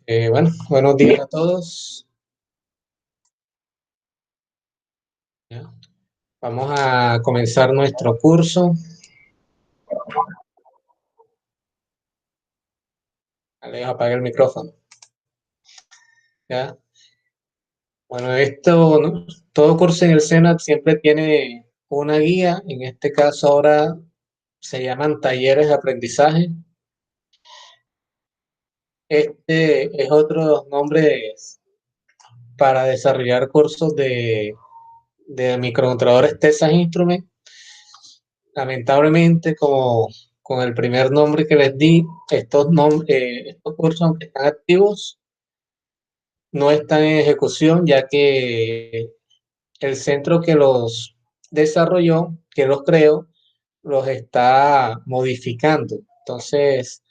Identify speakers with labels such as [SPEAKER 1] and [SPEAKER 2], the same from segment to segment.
[SPEAKER 1] Bueno, buenos días a todos. ¿Ya? Vamos a comenzar nuestro curso. Alejo, apaga el micrófono. ¿Ya? Bueno, esto, ¿no? Todo curso en el SENAT siempre tiene una guía. En este caso ahora se llaman talleres de aprendizaje. Este es otro nombre para desarrollar cursos de microcontroladores Texas Instruments. Lamentablemente, como con el primer nombre que les di, estos cursos, aunque están activos, no están en ejecución, ya que el centro que los desarrolló, que los creó, los está modificando. Entonces,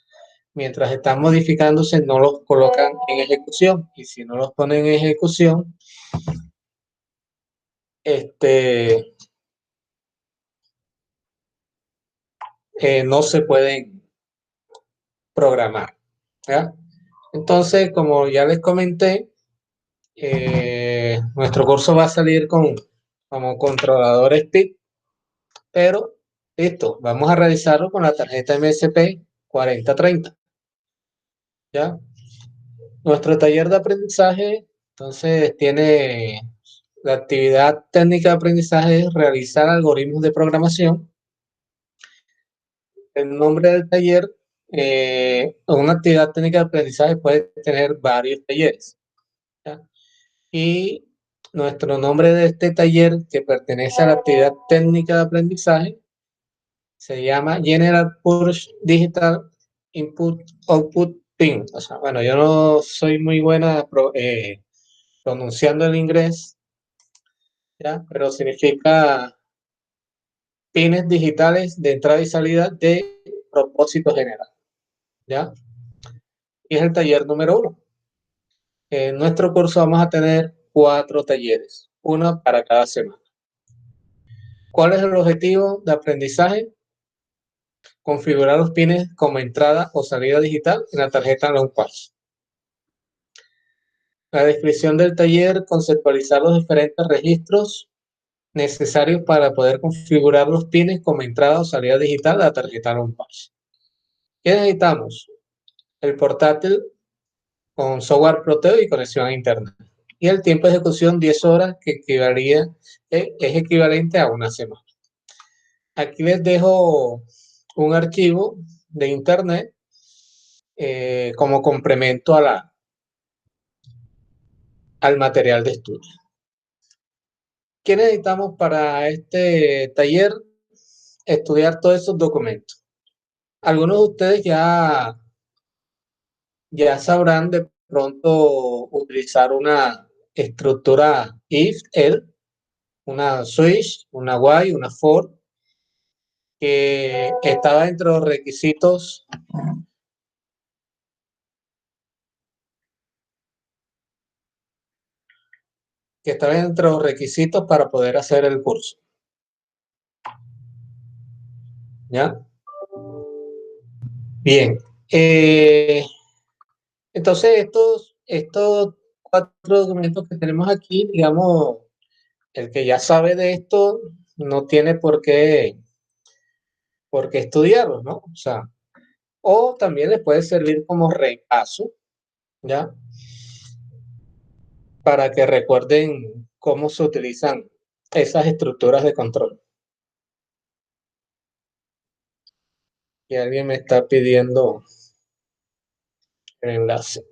[SPEAKER 1] mientras están modificándose, no los colocan en ejecución. Y si no los ponen en ejecución, este, no se pueden programar. ¿Ya? Entonces, como ya les comenté, nuestro curso va a salir como controlador SPID, pero listo, vamos a realizarlo con la tarjeta MSP 4030. ¿Ya? Nuestro taller de aprendizaje, entonces, tiene la actividad técnica de aprendizaje, es realizar algoritmos de programación. El nombre del taller, una actividad técnica de aprendizaje puede tener varios talleres. ¿Ya? Y nuestro nombre de este taller, que pertenece a la actividad técnica de aprendizaje, se llama General Purpose Digital Input Output Pin. O sea, bueno, yo no soy muy buena pronunciando el inglés, ¿ya? Pero significa pines digitales de entrada y salida de propósito general, ¿ya? Y es el taller número 1. En nuestro curso vamos a tener 4 talleres, uno para cada semana. ¿Cuál es el objetivo de aprendizaje? Configurar los pines como entrada o salida digital en la tarjeta Launchpad. La descripción del taller, conceptualizar los diferentes registros necesarios para poder configurar los pines como entrada o salida digital de la tarjeta Launchpad. ¿Qué necesitamos? El portátil con software Proteo y conexión a internet. Y el tiempo de ejecución 10 horas, que es equivalente a una semana. Aquí les dejo un archivo de internet como complemento al material de estudio. ¿Qué necesitamos para este taller? Estudiar todos esos documentos. Algunos de ustedes ya sabrán de pronto utilizar una estructura if, else, una switch, una while, una for, que estaba dentro de los requisitos para poder hacer el curso. ¿Ya? Bien. Entonces, estos 4 documentos que tenemos aquí, digamos, el que ya sabe de esto no tiene por qué estudiarlos, ¿no? O sea, o también les puede servir como repaso, ¿ya? Para que recuerden cómo se utilizan esas estructuras de control. Y alguien me está pidiendo el enlace.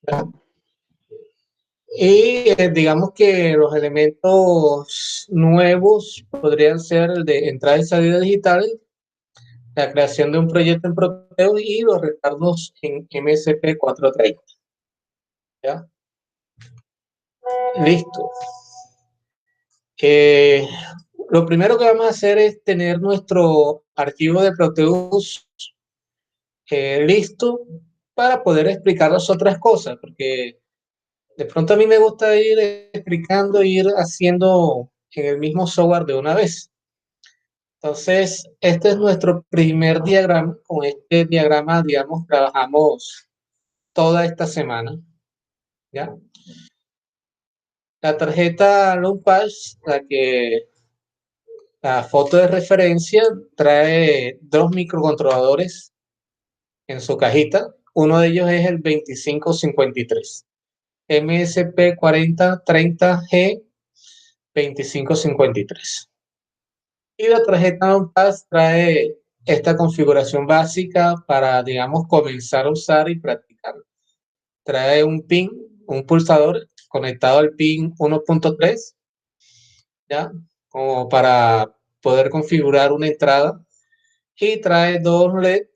[SPEAKER 1] ¿Ya? Y digamos que los elementos nuevos podrían ser el de entrada y salida digital, la creación de un proyecto en Proteo y los retardos en MSP 430. ¿Ya? Listo. Lo primero que vamos a hacer es tener nuestro archivo de Proteus listo para poder explicar las otras cosas, porque de pronto a mí me gusta ir explicando, ir haciendo en el mismo software de una vez. Entonces, este es nuestro primer diagrama. Con este diagrama, digamos, trabajamos toda esta semana, ¿ya? La tarjeta LoanPass, la foto de referencia, trae dos microcontroladores en su cajita. Uno de ellos es el 2553, MSP4030G 2553. Y la tarjeta LoanPass trae esta configuración básica para, digamos, comenzar a usar y practicar. Trae un pin, un pulsador conectado al pin 1.3, ¿ya? Como para poder configurar una entrada. Y trae dos LED,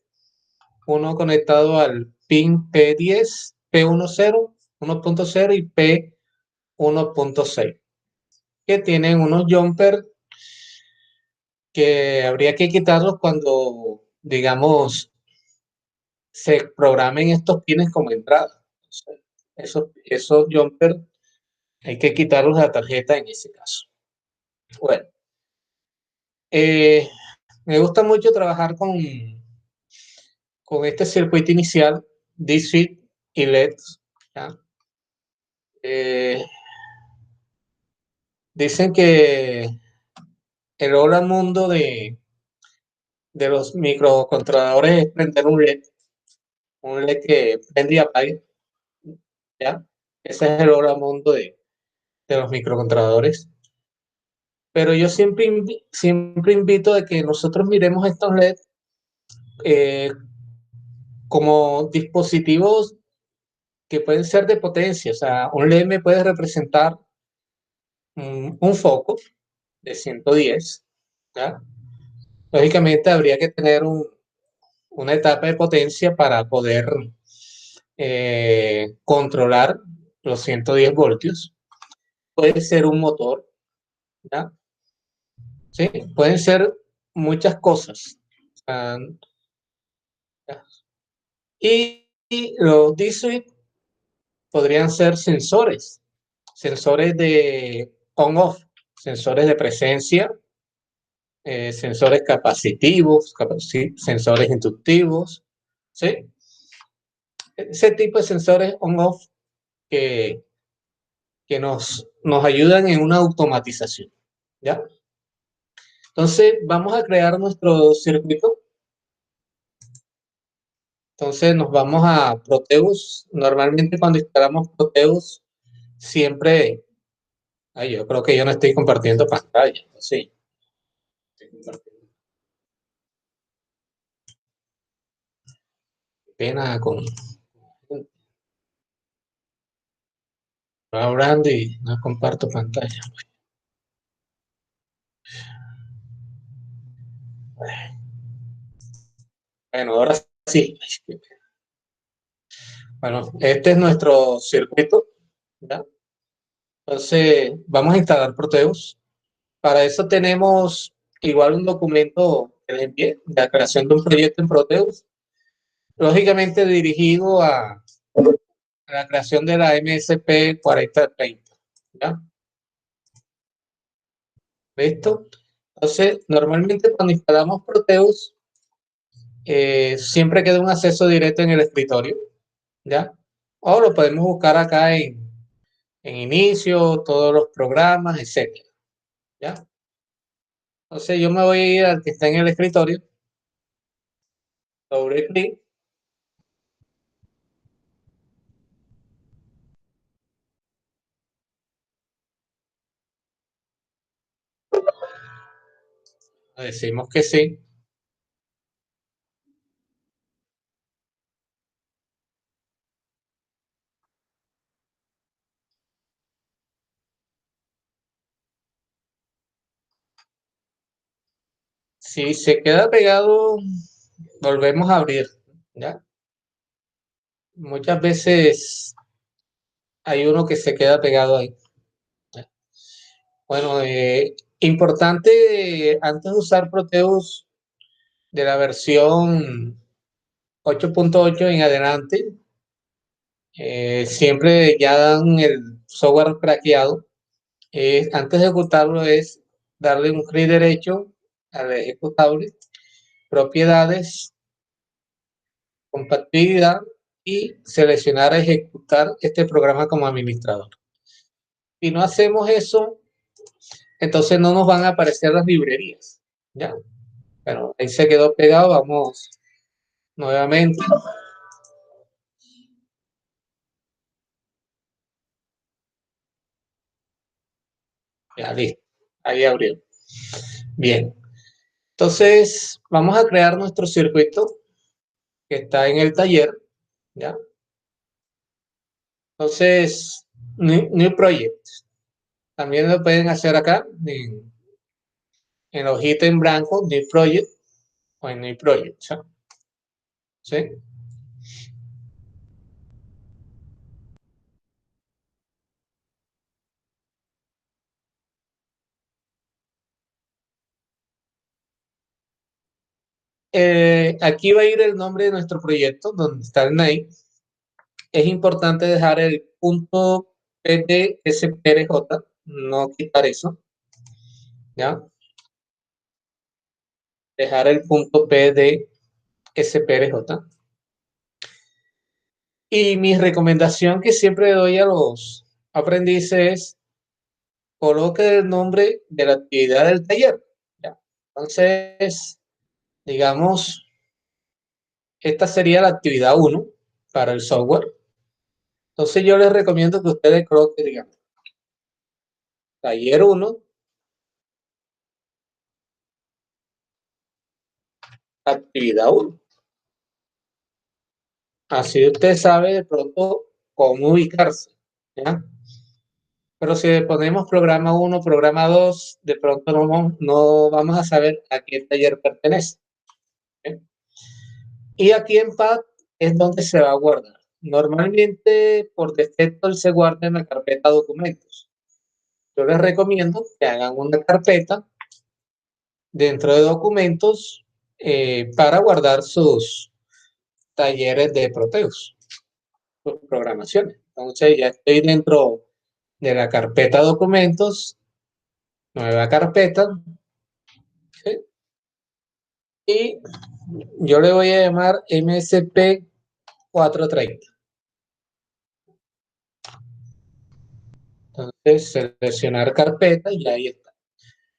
[SPEAKER 1] uno conectado al pin P10, P10, 1.0 y P1.6, que tienen unos jumpers que habría que quitarlos cuando, digamos, se programen estos pines como entrada. Esos jumpers hay que quitarlos de la tarjeta en ese caso. Bueno, eh, me gusta mucho trabajar con este circuito inicial, D-Suite y LEDs. ¿Ya? Eh, Dicen que el hola mundo de los microcontroladores es prender un LED que prende y apague. ¿Ya? Ese es el hola mundo de los microcontroladores. Pero yo siempre invito a que nosotros miremos estos LED eh, como dispositivos que pueden ser de potencia. O sea, un LED me puede representar un foco de 110, ¿ya? Lógicamente habría que tener una etapa de potencia para poder controlar los 110 voltios. Puede ser un motor, ¿ya? ¿Sí? Pueden ser muchas cosas. O sea, y los D-Suite podrían ser sensores de on-off, sensores de presencia, sensores capacitivos, sensores inductivos, ¿sí? Ese tipo de sensores on-off que, que nos ayudan en una automatización, ¿ya? Entonces, vamos a crear nuestro circuito. Entonces, nos vamos a Proteus. Normalmente, cuando instalamos Proteus, siempre. Ay, yo creo que yo no estoy compartiendo pantalla. Sí, estoy compartiendo. Pena con hablando y no comparto pantalla. Bueno, ahora sí. Bueno, este es nuestro circuito, ¿ya? Entonces, vamos a instalar Proteus. Para eso tenemos igual un documento que les envié, de la creación de un proyecto en Proteus, lógicamente dirigido a la creación de la MSP 4030, ¿ya? ¿Listo? Entonces, normalmente cuando instalamos Proteus, siempre queda un acceso directo en el escritorio, ¿ya? O lo podemos buscar acá en inicio, todos los programas, etcétera, ¿ya? Entonces yo me voy a ir al que está en el escritorio, doble clic, decimos que sí. Si se queda pegado, volvemos a abrir, ¿ya? Muchas veces hay uno que se queda pegado ahí. ¿Ya? Bueno, importante antes de usar Proteus de la versión 8.8 en adelante, siempre ya dan el software craqueado. Antes de ejecutarlo es darle un clic derecho al ejecutable, propiedades, compatibilidad y seleccionar ejecutar este programa como administrador. Si no hacemos eso, entonces no nos van a aparecer las librerías. ¿Ya? Pero ahí se quedó pegado. Vamos nuevamente. Ya, listo. Ahí abrió. Bien. Entonces, vamos a crear nuestro circuito que está en el taller. ¿Ya? Entonces, new project. También lo pueden hacer acá en la hojita en blanco, new project o en new project. ¿Sí? Aquí va a ir el nombre de nuestro proyecto, donde está el name. Es importante dejar el punto PDSPRJ, no quitar eso, ¿ya? Dejar el punto PDSPRJ. Y mi recomendación que siempre doy a los aprendices es coloque el nombre de la actividad del taller, ¿ya? Entonces, digamos, esta sería la actividad 1 para el software. Entonces yo les recomiendo que ustedes coloquen, digamos, taller 1, actividad 1. Así usted sabe de pronto cómo ubicarse, ¿ya? Pero si le ponemos programa 1, programa 2, de pronto no vamos a saber a qué taller pertenece. ¿Eh? Y aquí en Path es donde se va a guardar. Normalmente, por defecto, él se guarda en la carpeta documentos. Yo les recomiendo que hagan una carpeta dentro de documentos para guardar sus talleres de Proteus, sus programaciones. Entonces ya estoy dentro de la carpeta documentos, nueva carpeta, ¿sí? Y yo le voy a llamar MSP 430. Entonces seleccionar carpeta y ahí está.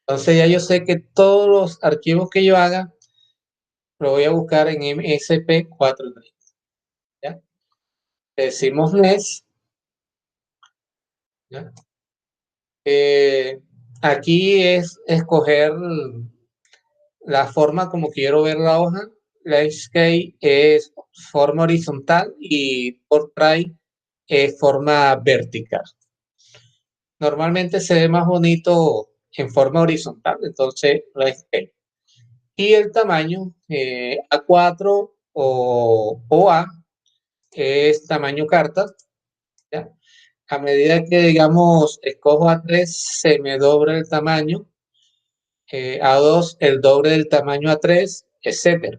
[SPEAKER 1] Entonces ya yo sé que todos los archivos que yo haga lo voy a buscar en MSP 430. ¿Ya? Decimos NES. ¿Ya? Aquí es escoger la forma como quiero ver la hoja. Landscape es forma horizontal y portrait es forma vertical. Normalmente se ve más bonito en forma horizontal, entonces landscape. Y el tamaño A4 o A es tamaño carta. ¿Ya? A medida que, digamos, escojo A3, se me dobla el tamaño. A2, el doble del tamaño A3, etcétera.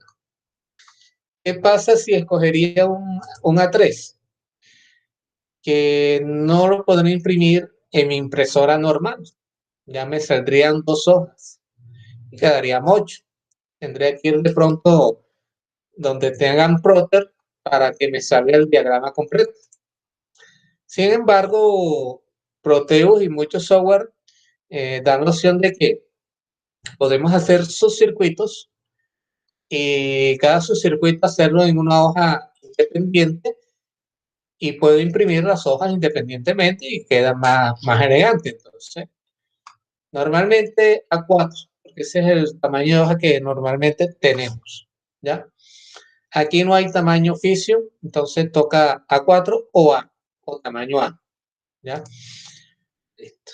[SPEAKER 1] ¿Qué pasa si escogería un A3? Que no lo podría imprimir en mi impresora normal. Ya me saldrían 2 hojas y quedarían 8. Tendría que ir de pronto donde tengan Proter para que me salga el diagrama completo. Sin embargo, Proteus y muchos software dan la opción de que podemos hacer sus circuitos y cada subcircuito hacerlo en una hoja independiente y puedo imprimir las hojas independientemente y queda más elegante. Entonces, normalmente A4, porque ese es el tamaño de hoja que normalmente tenemos, ¿ya? Aquí no hay tamaño oficio, entonces toca A4 o A, o tamaño A, ¿ya? Listo.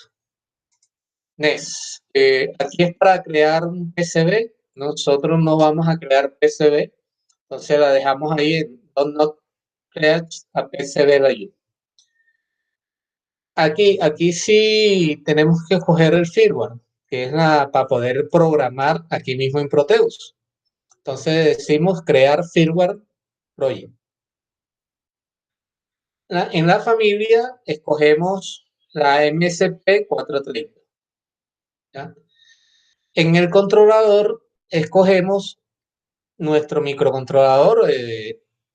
[SPEAKER 1] NES. Aquí es para crear un PCB. Nosotros no vamos a crear PCB, entonces la dejamos ahí en Not Create a PCB Layout. Aquí sí tenemos que escoger el firmware, que es para poder programar aquí mismo en Proteus. Entonces decimos crear firmware project. En la familia escogemos la MSP 430. ¿Ya? En el controlador escogemos nuestro microcontrolador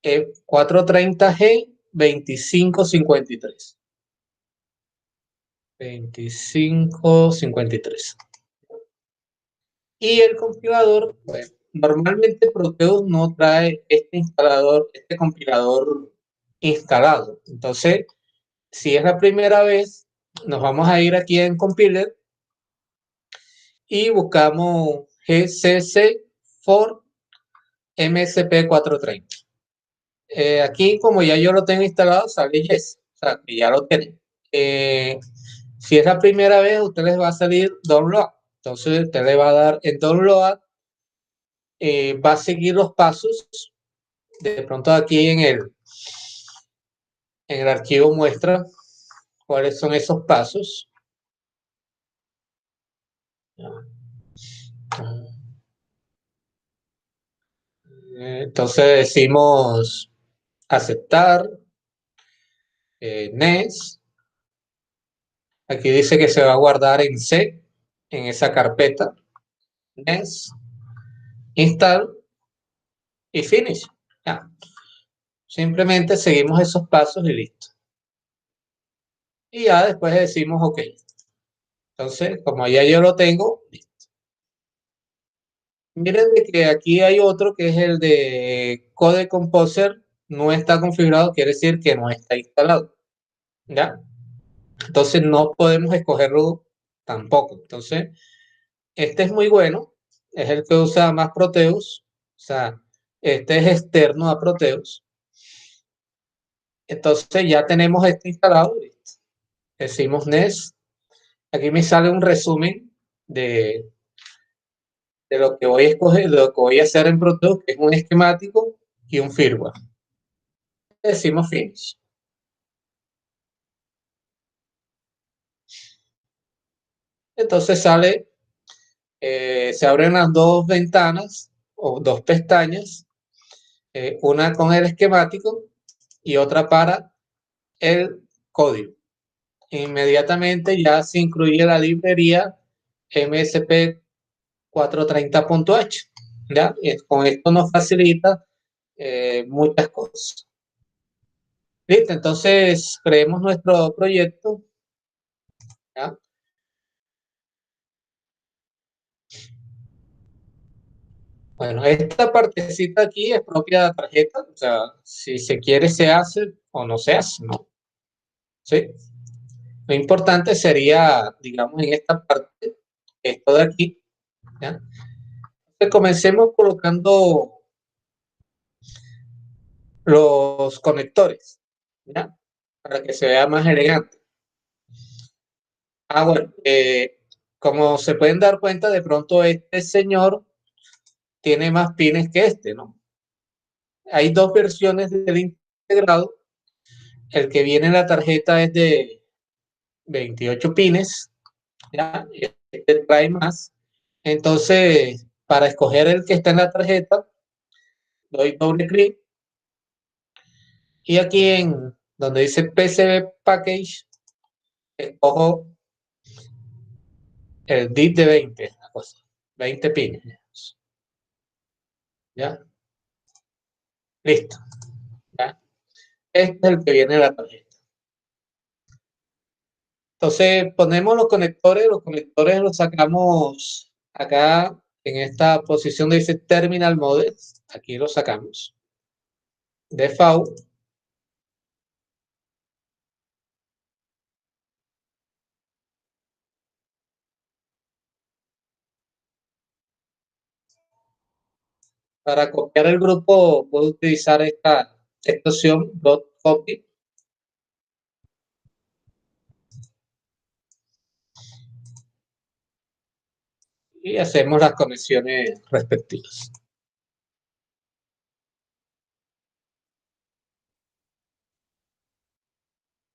[SPEAKER 1] E430G 2553. 2553. Y el compilador, bueno, normalmente Proteus no trae este instalador, este compilador instalado. Entonces, si es la primera vez, nos vamos a ir aquí en Compiler y buscamos GCC for MSP430. Aquí, como ya yo lo tengo instalado, sale Yes, o sea, que ya lo tienen. Si es la primera vez, a usted les va a salir Download. Entonces, usted le va a dar en Download, va a seguir los pasos. De pronto aquí en el archivo muestra cuáles son esos pasos. Entonces decimos aceptar, NES. Aquí dice que se va a guardar en C, en esa carpeta. NES, install y finish. Ya. Simplemente seguimos esos pasos y listo. Y ya después decimos OK. Entonces, como ya yo lo tengo, listo. Miren de que aquí hay otro que es el de Code Composer, no está configurado, quiere decir que no está instalado. ¿Ya? Entonces no podemos escogerlo tampoco. Entonces, este es muy bueno, es el que usa más Proteus, o sea, este es externo a Proteus. Entonces ya tenemos este instalado, listo. Decimos NES, aquí me sale un resumen de lo que voy a escoger, de lo que voy a hacer en Proteus, que es un esquemático y un firmware. Decimos Finish. Entonces sale, se abren las dos ventanas o dos pestañas, una con el esquemático y otra para el código. Inmediatamente ya se incluye la librería MSP 430.h. ¿Ya? Con esto nos facilita muchas cosas. Listo, entonces creemos nuestro proyecto. ¿Ya? Bueno, esta partecita aquí es propia de la tarjeta, o sea, si se quiere se hace o no se hace, ¿no? ¿Sí? Lo importante sería, digamos, en esta parte, esto de aquí, ¿ya? Entonces comencemos colocando los conectores, ¿ya? Para que se vea más elegante. Bueno, como se pueden dar cuenta, de pronto este señor tiene más pines que este, ¿no? Hay dos versiones del integrado. El que viene en la tarjeta es de 28 pines, ¿ya? Este trae más. Entonces, para escoger el que está en la tarjeta, doy doble clic y aquí en donde dice PCB Package, escojo el DIP de 20, 20 pines. ¿Ya? Listo. ¿Ya? Este es el que viene en la tarjeta. Entonces ponemos los conectores los sacamos acá en esta posición donde dice Terminal Mode, aquí lo sacamos. Default. Para copiar el grupo puedo utilizar esta opción, .copy. Y hacemos las conexiones respectivas.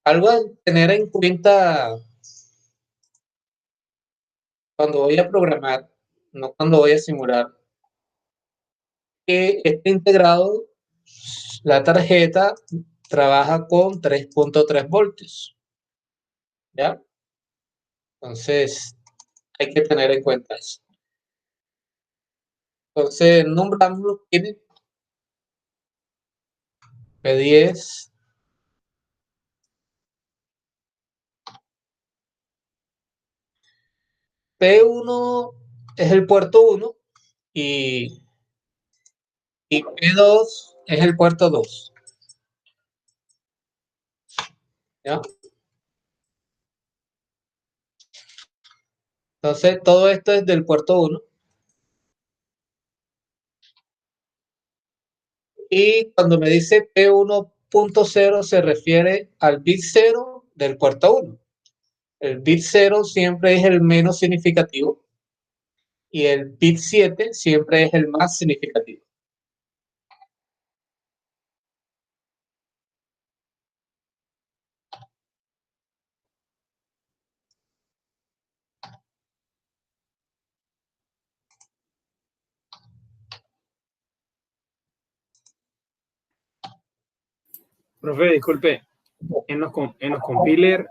[SPEAKER 1] Algo a tener en cuenta cuando voy a programar, no cuando voy a simular, que este integrado, la tarjeta trabaja con 3.3 voltios. ¿Ya? Entonces, hay que tener en cuenta eso. Entonces, nombramos los pines P10, P1 es el puerto 1 y, y P2 es el puerto 2. ¿Ya? Entonces, todo esto es del puerto 1 y cuando me dice P1.0 se refiere al bit 0 del puerto 1. El bit 0 siempre es el menos significativo y el bit 7 siempre es el más significativo.
[SPEAKER 2] Profe, disculpe, en los compiler,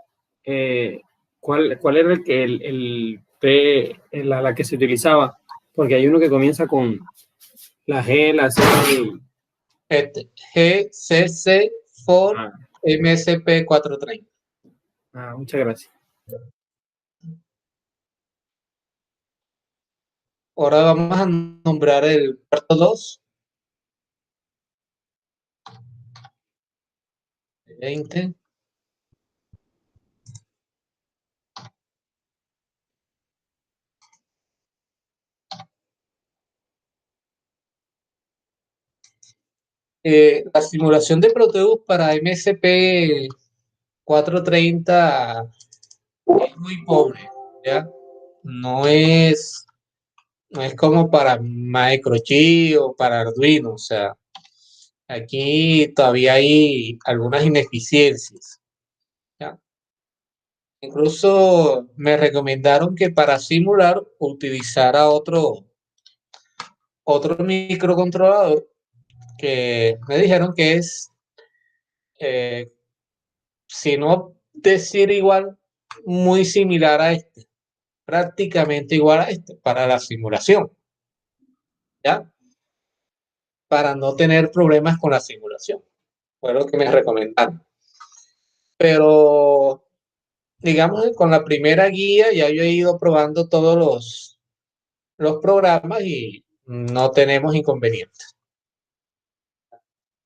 [SPEAKER 2] ¿cuál era el P, la que se utilizaba? Porque hay uno que comienza con la G, la C.
[SPEAKER 1] Este, GCC for
[SPEAKER 2] Ah,
[SPEAKER 1] MSP 430.
[SPEAKER 2] muchas gracias.
[SPEAKER 1] Ahora vamos a nombrar el puerto 2. 20. La simulación de Proteus para MSP 430 es muy pobre, ¿ya? No es, no es como para Microchip o para Arduino, o sea, aquí todavía hay algunas ineficiencias, ¿ya? Incluso me recomendaron que para simular utilizara otro microcontrolador que me dijeron que es, eh, si no decir igual, muy similar a este, prácticamente igual a este para la simulación, ¿ya? Para no tener problemas con la simulación. Fue lo que me recomendaron. Pero digamos que con la primera guía ya yo he ido probando todos los programas y no tenemos inconvenientes.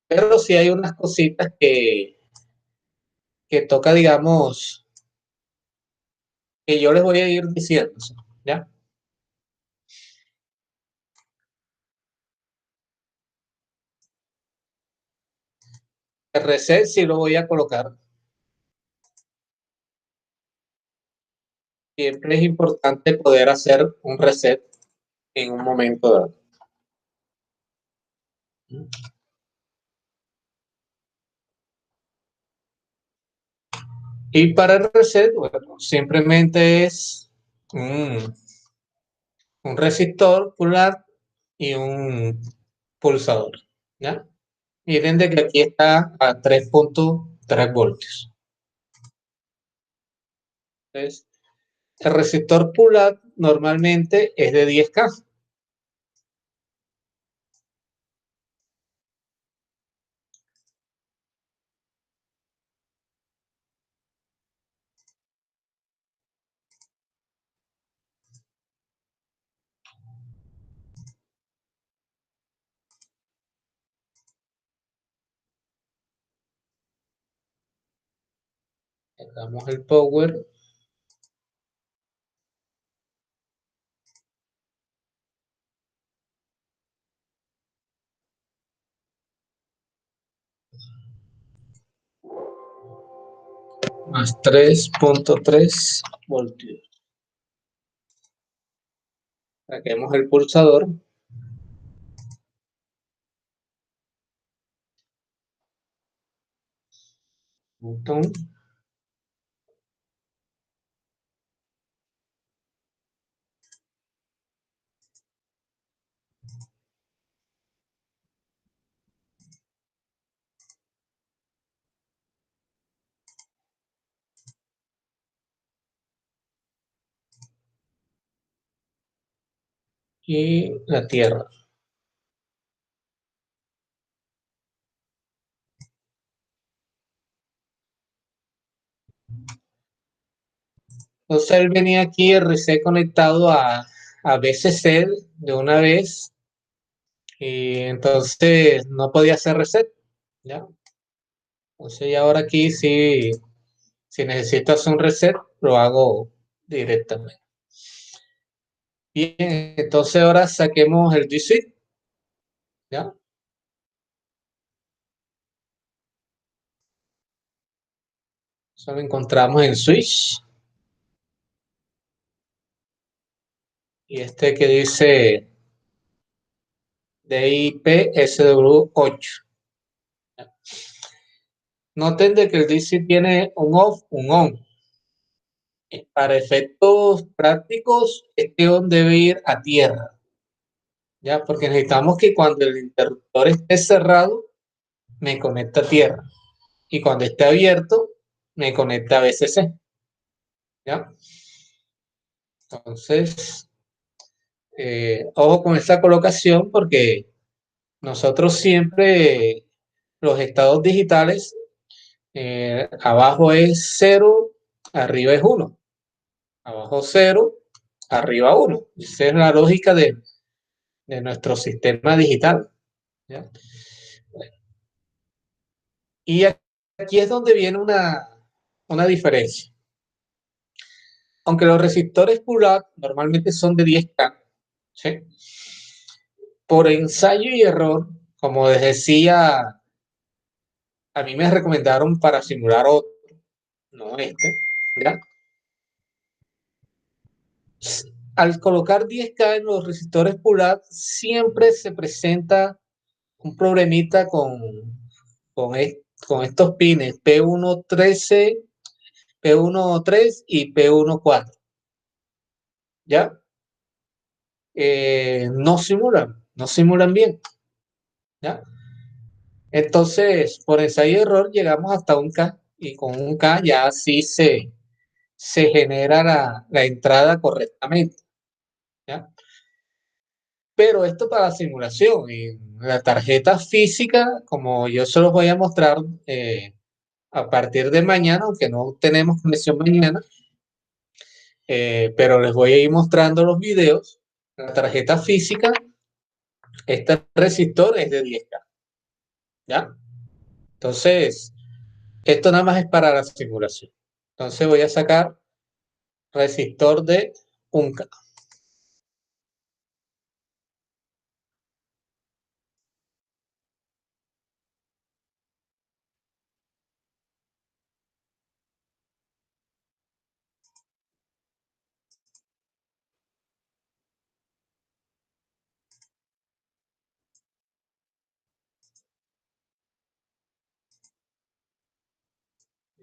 [SPEAKER 1] Pero sí hay unas cositas que toca, digamos, que yo les voy a ir diciendo, ¿ya? El reset sí lo voy a colocar. Siempre es importante poder hacer un reset en un momento dado. Y para el reset, bueno, simplemente es un resistor pull-up y un pulsador, ¿ya? Miren de que aquí está a 3.3 voltios. Entonces, el resistor pull-up normalmente es de 10K. Damos el power. Más 3.3 voltios. Saquemos el pulsador. Botón. Y la tierra. Entonces él venía aquí RC conectado a BCC de una vez y entonces no podía hacer reset, ¿ya? Entonces y ahora aquí sí, si necesito hacer un reset, lo hago directamente. Bien, entonces ahora saquemos el G Suite, ¿ya? Eso lo encontramos en Switch. Y este que dice DIP SW8. Noten de que el DC tiene un off, un on. Para efectos prácticos, este on debe ir a tierra, ¿ya? Porque necesitamos que cuando el interruptor esté cerrado, me conecte a tierra. Y cuando esté abierto, me conecta a BCC, ¿ya? Entonces, ojo con esta colocación porque nosotros siempre los estados digitales, abajo es 0, arriba es 1. Abajo 0, arriba 1. Esa es la lógica de nuestro sistema digital, ¿ya? Y aquí es donde viene una diferencia. Aunque los resistores pull-up normalmente son de 10K, ¿sí? Por ensayo y error, como les decía, a mí me recomendaron para simular otro, no este, ¿ya? Al colocar 10K en los resistores pull-up, siempre se presenta un problemita con, con estos pines P113, P13 y P14, ¿ya? No simulan bien, ¿ya? Entonces, por ensayo y error llegamos hasta un K y con un K ya sí se genera la entrada correctamente, ¿ya? Pero esto para la simulación y la tarjeta física, como yo se los voy a mostrar a partir de mañana, aunque no tenemos conexión mañana, pero les voy a ir mostrando los videos. La tarjeta física, este resistor es de 10K, ¿ya? Entonces, esto nada más es para la simulación. Entonces voy a sacar resistor de 1K.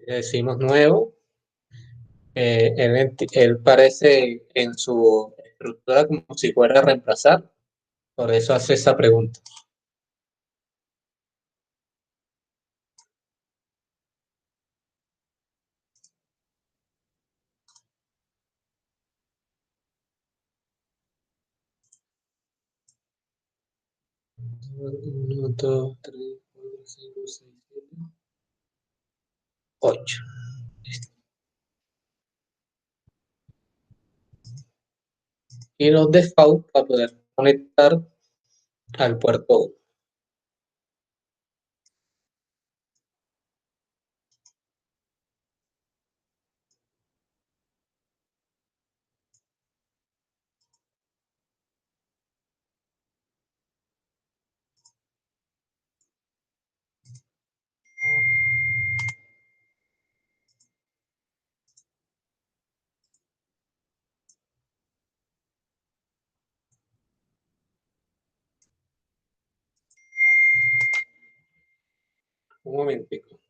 [SPEAKER 1] Le decimos nuevo. Él parece en su estructura como si fuera a reemplazar, por eso hace esa pregunta. Uno, dos, tres, cuatro, cinco, seis, siete, 8. Y los default para poder conectar al puerto 1. Un momentico.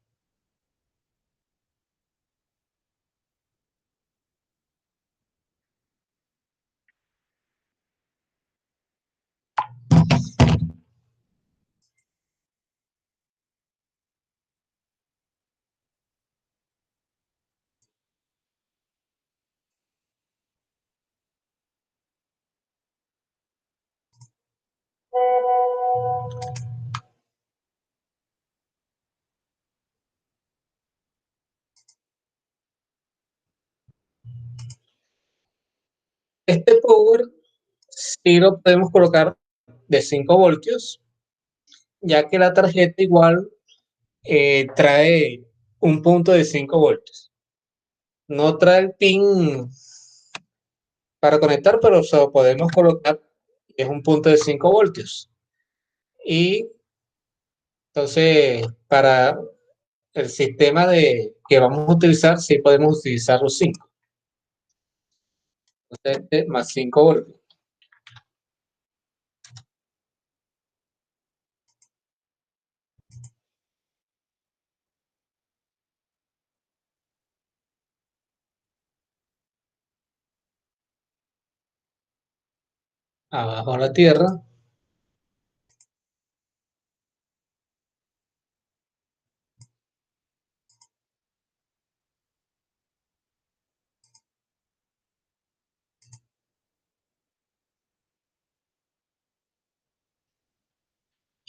[SPEAKER 1] Este power sí lo podemos colocar de 5 voltios, ya que la tarjeta igual trae un punto de 5 voltios. No trae el pin para conectar, pero se lo podemos colocar, es un punto de 5 voltios. Y entonces, para el sistema que vamos a utilizar, sí podemos utilizar los 5. Entonces, este más 5 voltios. Abajo a la tierra.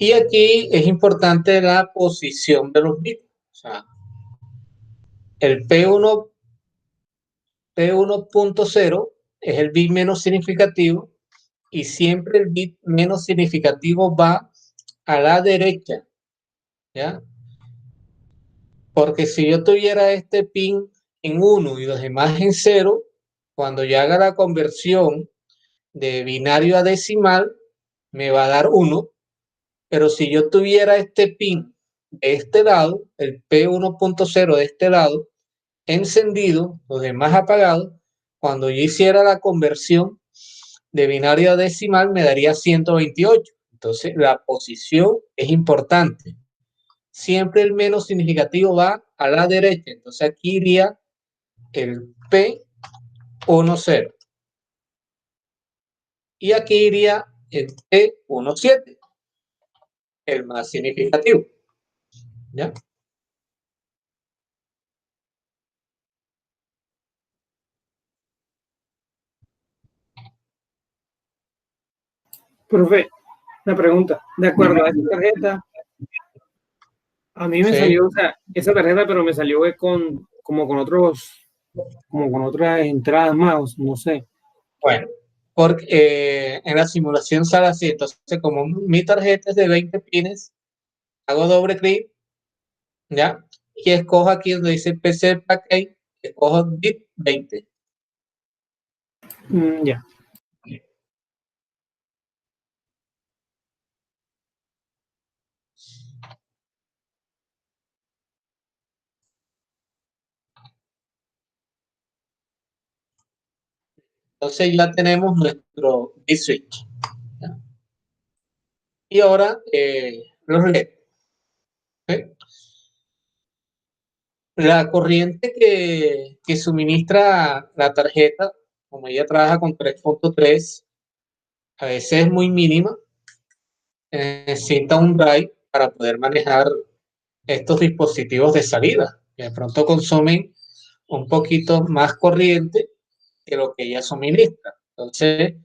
[SPEAKER 1] Y aquí es importante la posición de los bits. O sea, el P1.0 es el bit menos significativo y siempre el bit menos significativo va a la derecha, ¿ya? Porque si yo tuviera este pin en 1 y los demás en 0, cuando yo haga la conversión de binario a decimal, me va a dar 1, pero si yo tuviera este pin de este lado, el P1.0 de este lado, encendido, los demás apagados, cuando yo hiciera la conversión de binario a decimal me daría 128. Entonces la posición es importante. Siempre el menos significativo va a la derecha. Entonces aquí iría el P10 y aquí iría el P17, el más significativo. ¿Ya?
[SPEAKER 2] Profe, una pregunta. De acuerdo a esta tarjeta, a mí me
[SPEAKER 1] Sí.
[SPEAKER 2] salió, o sea, esa tarjeta, pero me salió como con otras entradas más, no sé.
[SPEAKER 1] Bueno, porque en la simulación sale así. Entonces, como mi tarjeta es de 20 pines, hago doble clic, ¿ya? Y escojo aquí donde dice PC Package, escojo bit 20.
[SPEAKER 2] Ya.
[SPEAKER 1] Entonces ya tenemos nuestro bit switch, ¿ya? Y ahora los LED. ¿Sí? La corriente que suministra la tarjeta, como ella trabaja con 3.3, a veces es muy mínima. Necesita un drive para poder manejar estos dispositivos de salida, que de pronto consumen un poquito más corriente que lo que ella suministra. Entonces,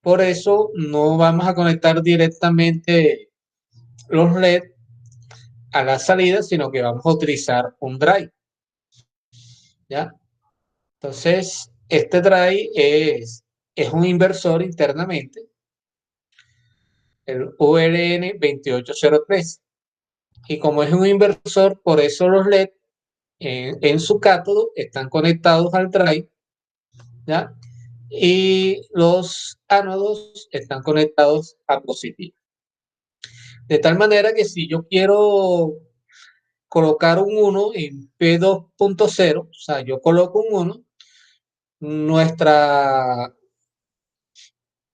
[SPEAKER 1] por eso no vamos a conectar directamente los LED a la salida, sino que vamos a utilizar un drive, ¿ya? Entonces, este drive es un inversor internamente, el ULN 2803. Y como es un inversor, por eso los LED en su cátodo están conectados al drive, ¿ya? Y los ánodos están conectados a positivo. De tal manera que si yo quiero colocar un 1 en P2.0, o sea, yo coloco un 1, nuestra,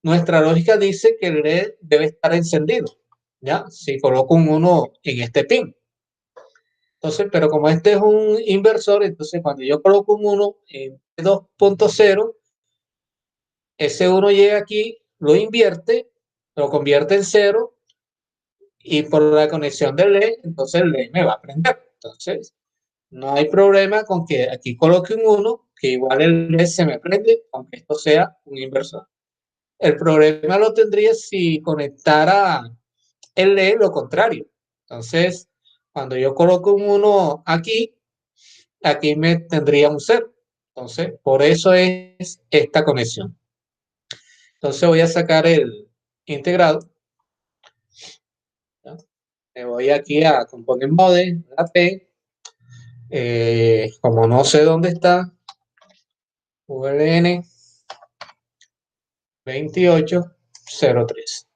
[SPEAKER 1] nuestra lógica dice que el LED debe estar encendido, ¿ya? Si coloco un 1 en este pin. Entonces, pero como este es un inversor, entonces cuando yo coloco un 1 en P2.0, ese 1 llega aquí, lo invierte, lo convierte en 0 y por la conexión del LED, entonces el LED me va a prender. Entonces, no hay problema con que aquí coloque un 1, que igual el LED se me prende, aunque esto sea un inversor. El problema lo tendría si conectara el LED lo contrario. Entonces, cuando yo coloco un 1 aquí, aquí me tendría un 0. Entonces, por eso es esta conexión. Entonces voy a sacar el integrado. ¿Ya? Me voy aquí a Component Mode, la P. Como no sé dónde está, VLN 2803.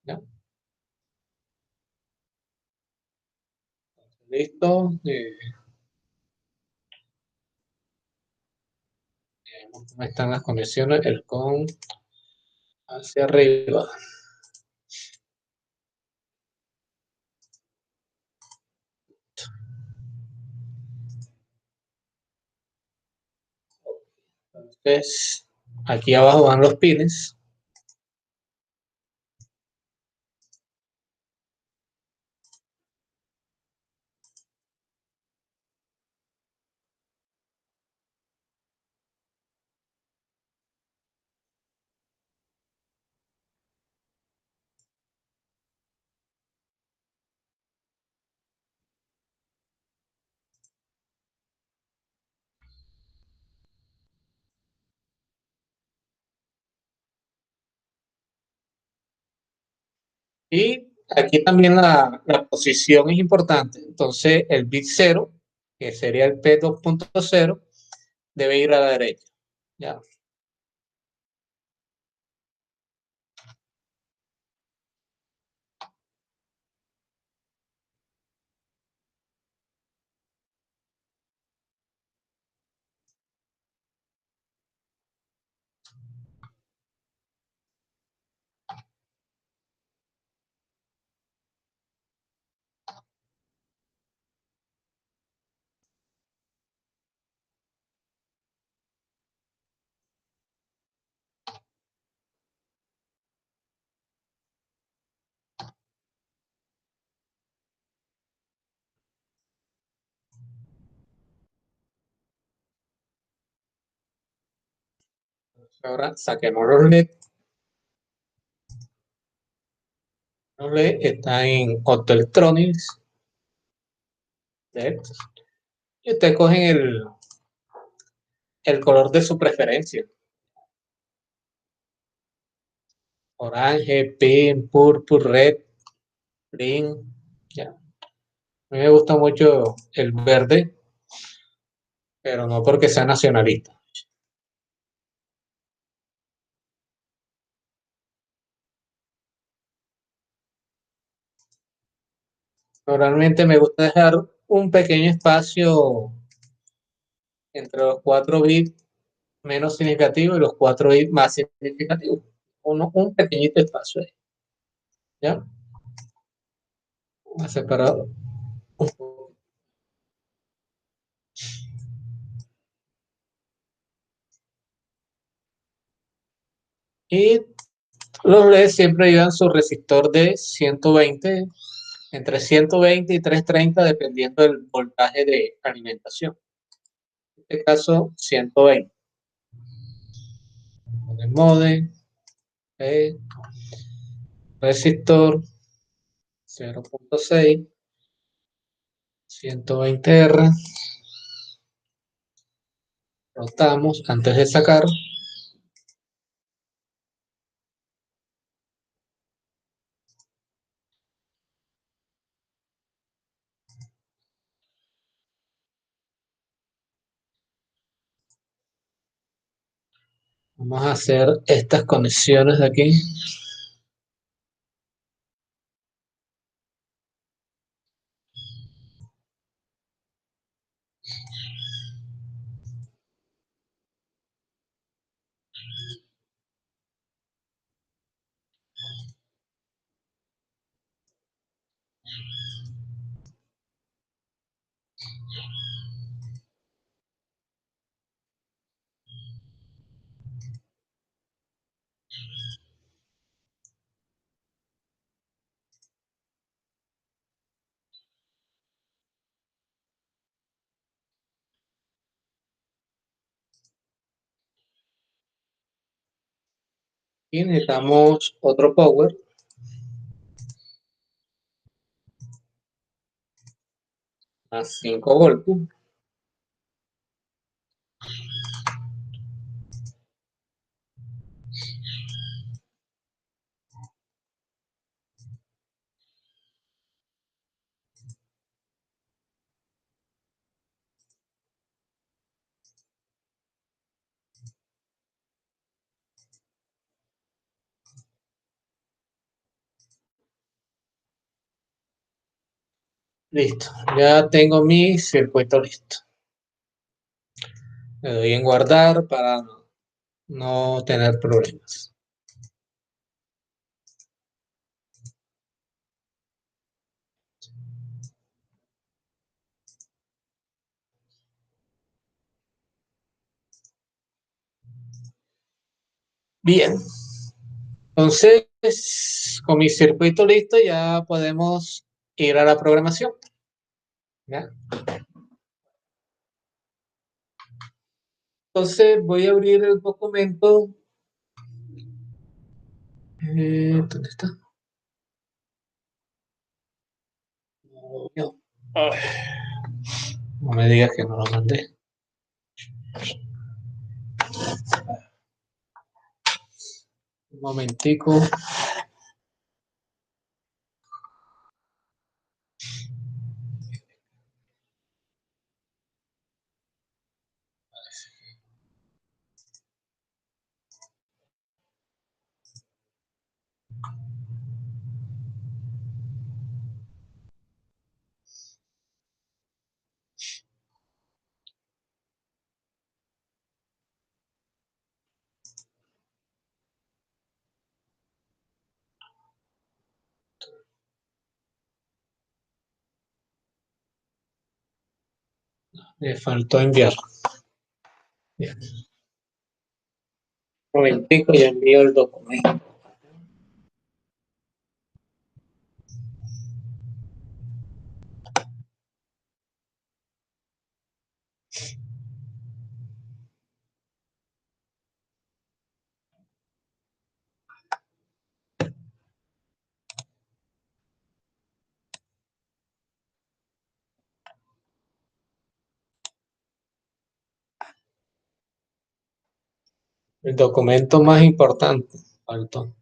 [SPEAKER 1] ¿Ya? Listo. ¿Cómo están las conexiones? El con hacia arriba. Entonces, aquí abajo van los pines. Y aquí también la posición es importante. Entonces, el bit 0, que sería el P2.0, debe ir a la derecha. ¿Ya? Ahora saquemos los LED. Los LED están en Optoelectronics. LED. Y ustedes cogen el color de su preferencia. Orange, pink, purple, red, green. Ya. A mí me gusta mucho el verde, pero no porque sea nacionalista. Normalmente me gusta dejar un pequeño espacio entre los 4 bits menos significativos y los 4 bits más significativos. Un pequeñito espacio ahí. ¿Ya? Más separado. Y los LEDs siempre llevan su resistor de 120, entre 120 y 330, dependiendo del voltaje de alimentación. En este caso, 120. El modem, resistor 0.6, 120R. Rotamos antes de sacar. Vamos a hacer estas conexiones de aquí. Y necesitamos otro power a 5 voltios. Listo, ya tengo mi circuito listo. Le doy en guardar para no tener problemas. Bien, entonces con mi circuito listo ya podemos ir a la programación. ¿Ya? Entonces voy a abrir el documento. ¿Dónde está? No. Ay, no me digas que no lo mandé. Un momentico. Me faltó enviar. Bien. Un momentico y envío el documento. El documento más importante. Faltó.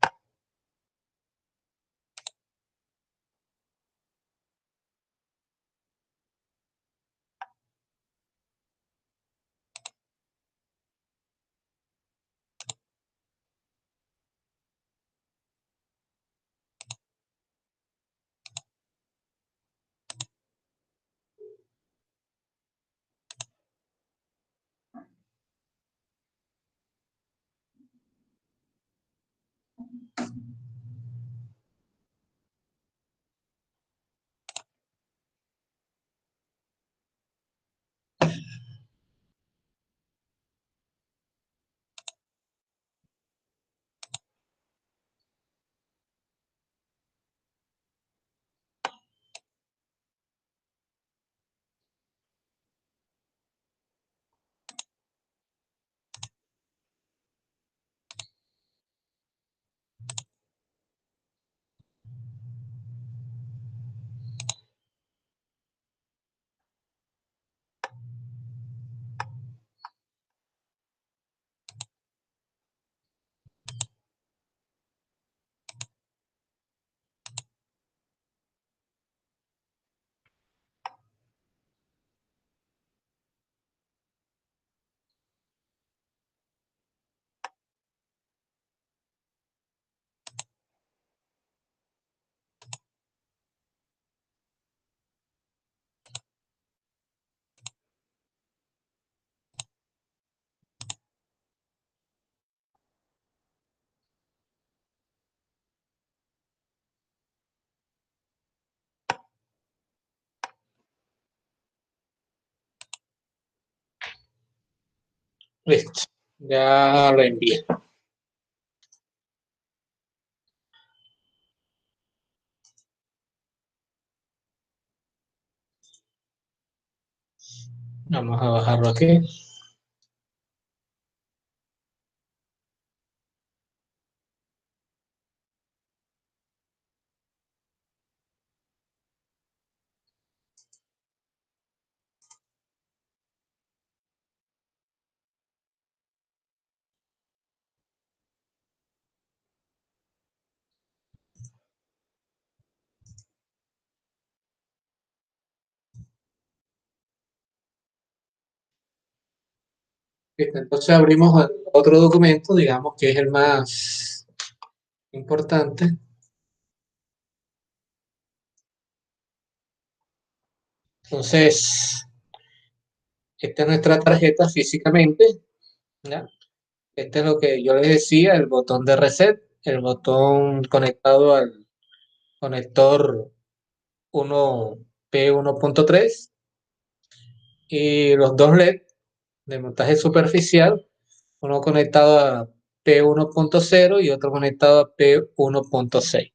[SPEAKER 1] Listo. Ya lo envié. Vamos a bajarlo aquí. Listo. Entonces abrimos otro documento, digamos que es el más importante. Entonces, esta es nuestra tarjeta físicamente, ¿ya? Este es lo que yo les decía, el botón de reset, el botón conectado al conector 1P1.3 y los dos LED de montaje superficial, uno conectado a P1.0 y otro conectado a P1.6.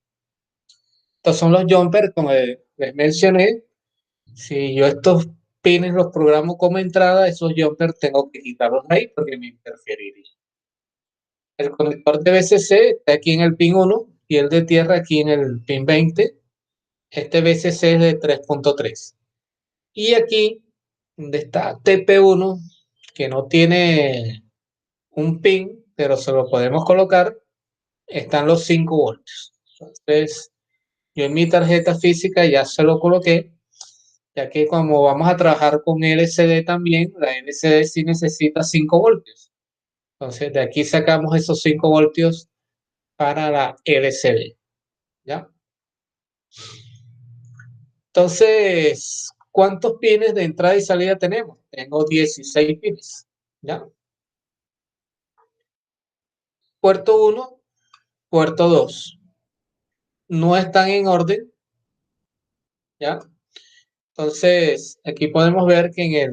[SPEAKER 1] Estos son los jumpers, como les mencioné. Si yo estos pines los programo como entrada, esos jumpers tengo que quitarlos ahí porque me interferiría. El conector de VCC está aquí en el pin 1 y el de tierra aquí en el pin 20. Este VCC es de 3.3. Y aquí, donde está TP1, que no tiene un pin, pero se lo podemos colocar, están los 5 voltios. Entonces, yo en mi tarjeta física ya se lo coloqué, ya que como vamos a trabajar con LCD también, la LCD sí necesita 5 voltios. Entonces, de aquí sacamos esos 5 voltios para la LCD, ¿ya? Entonces, ¿cuántos pines de entrada y salida tenemos? Tengo 16 pines, ¿ya? Puerto 1, puerto 2. No están en orden, ¿ya? Entonces, aquí podemos ver que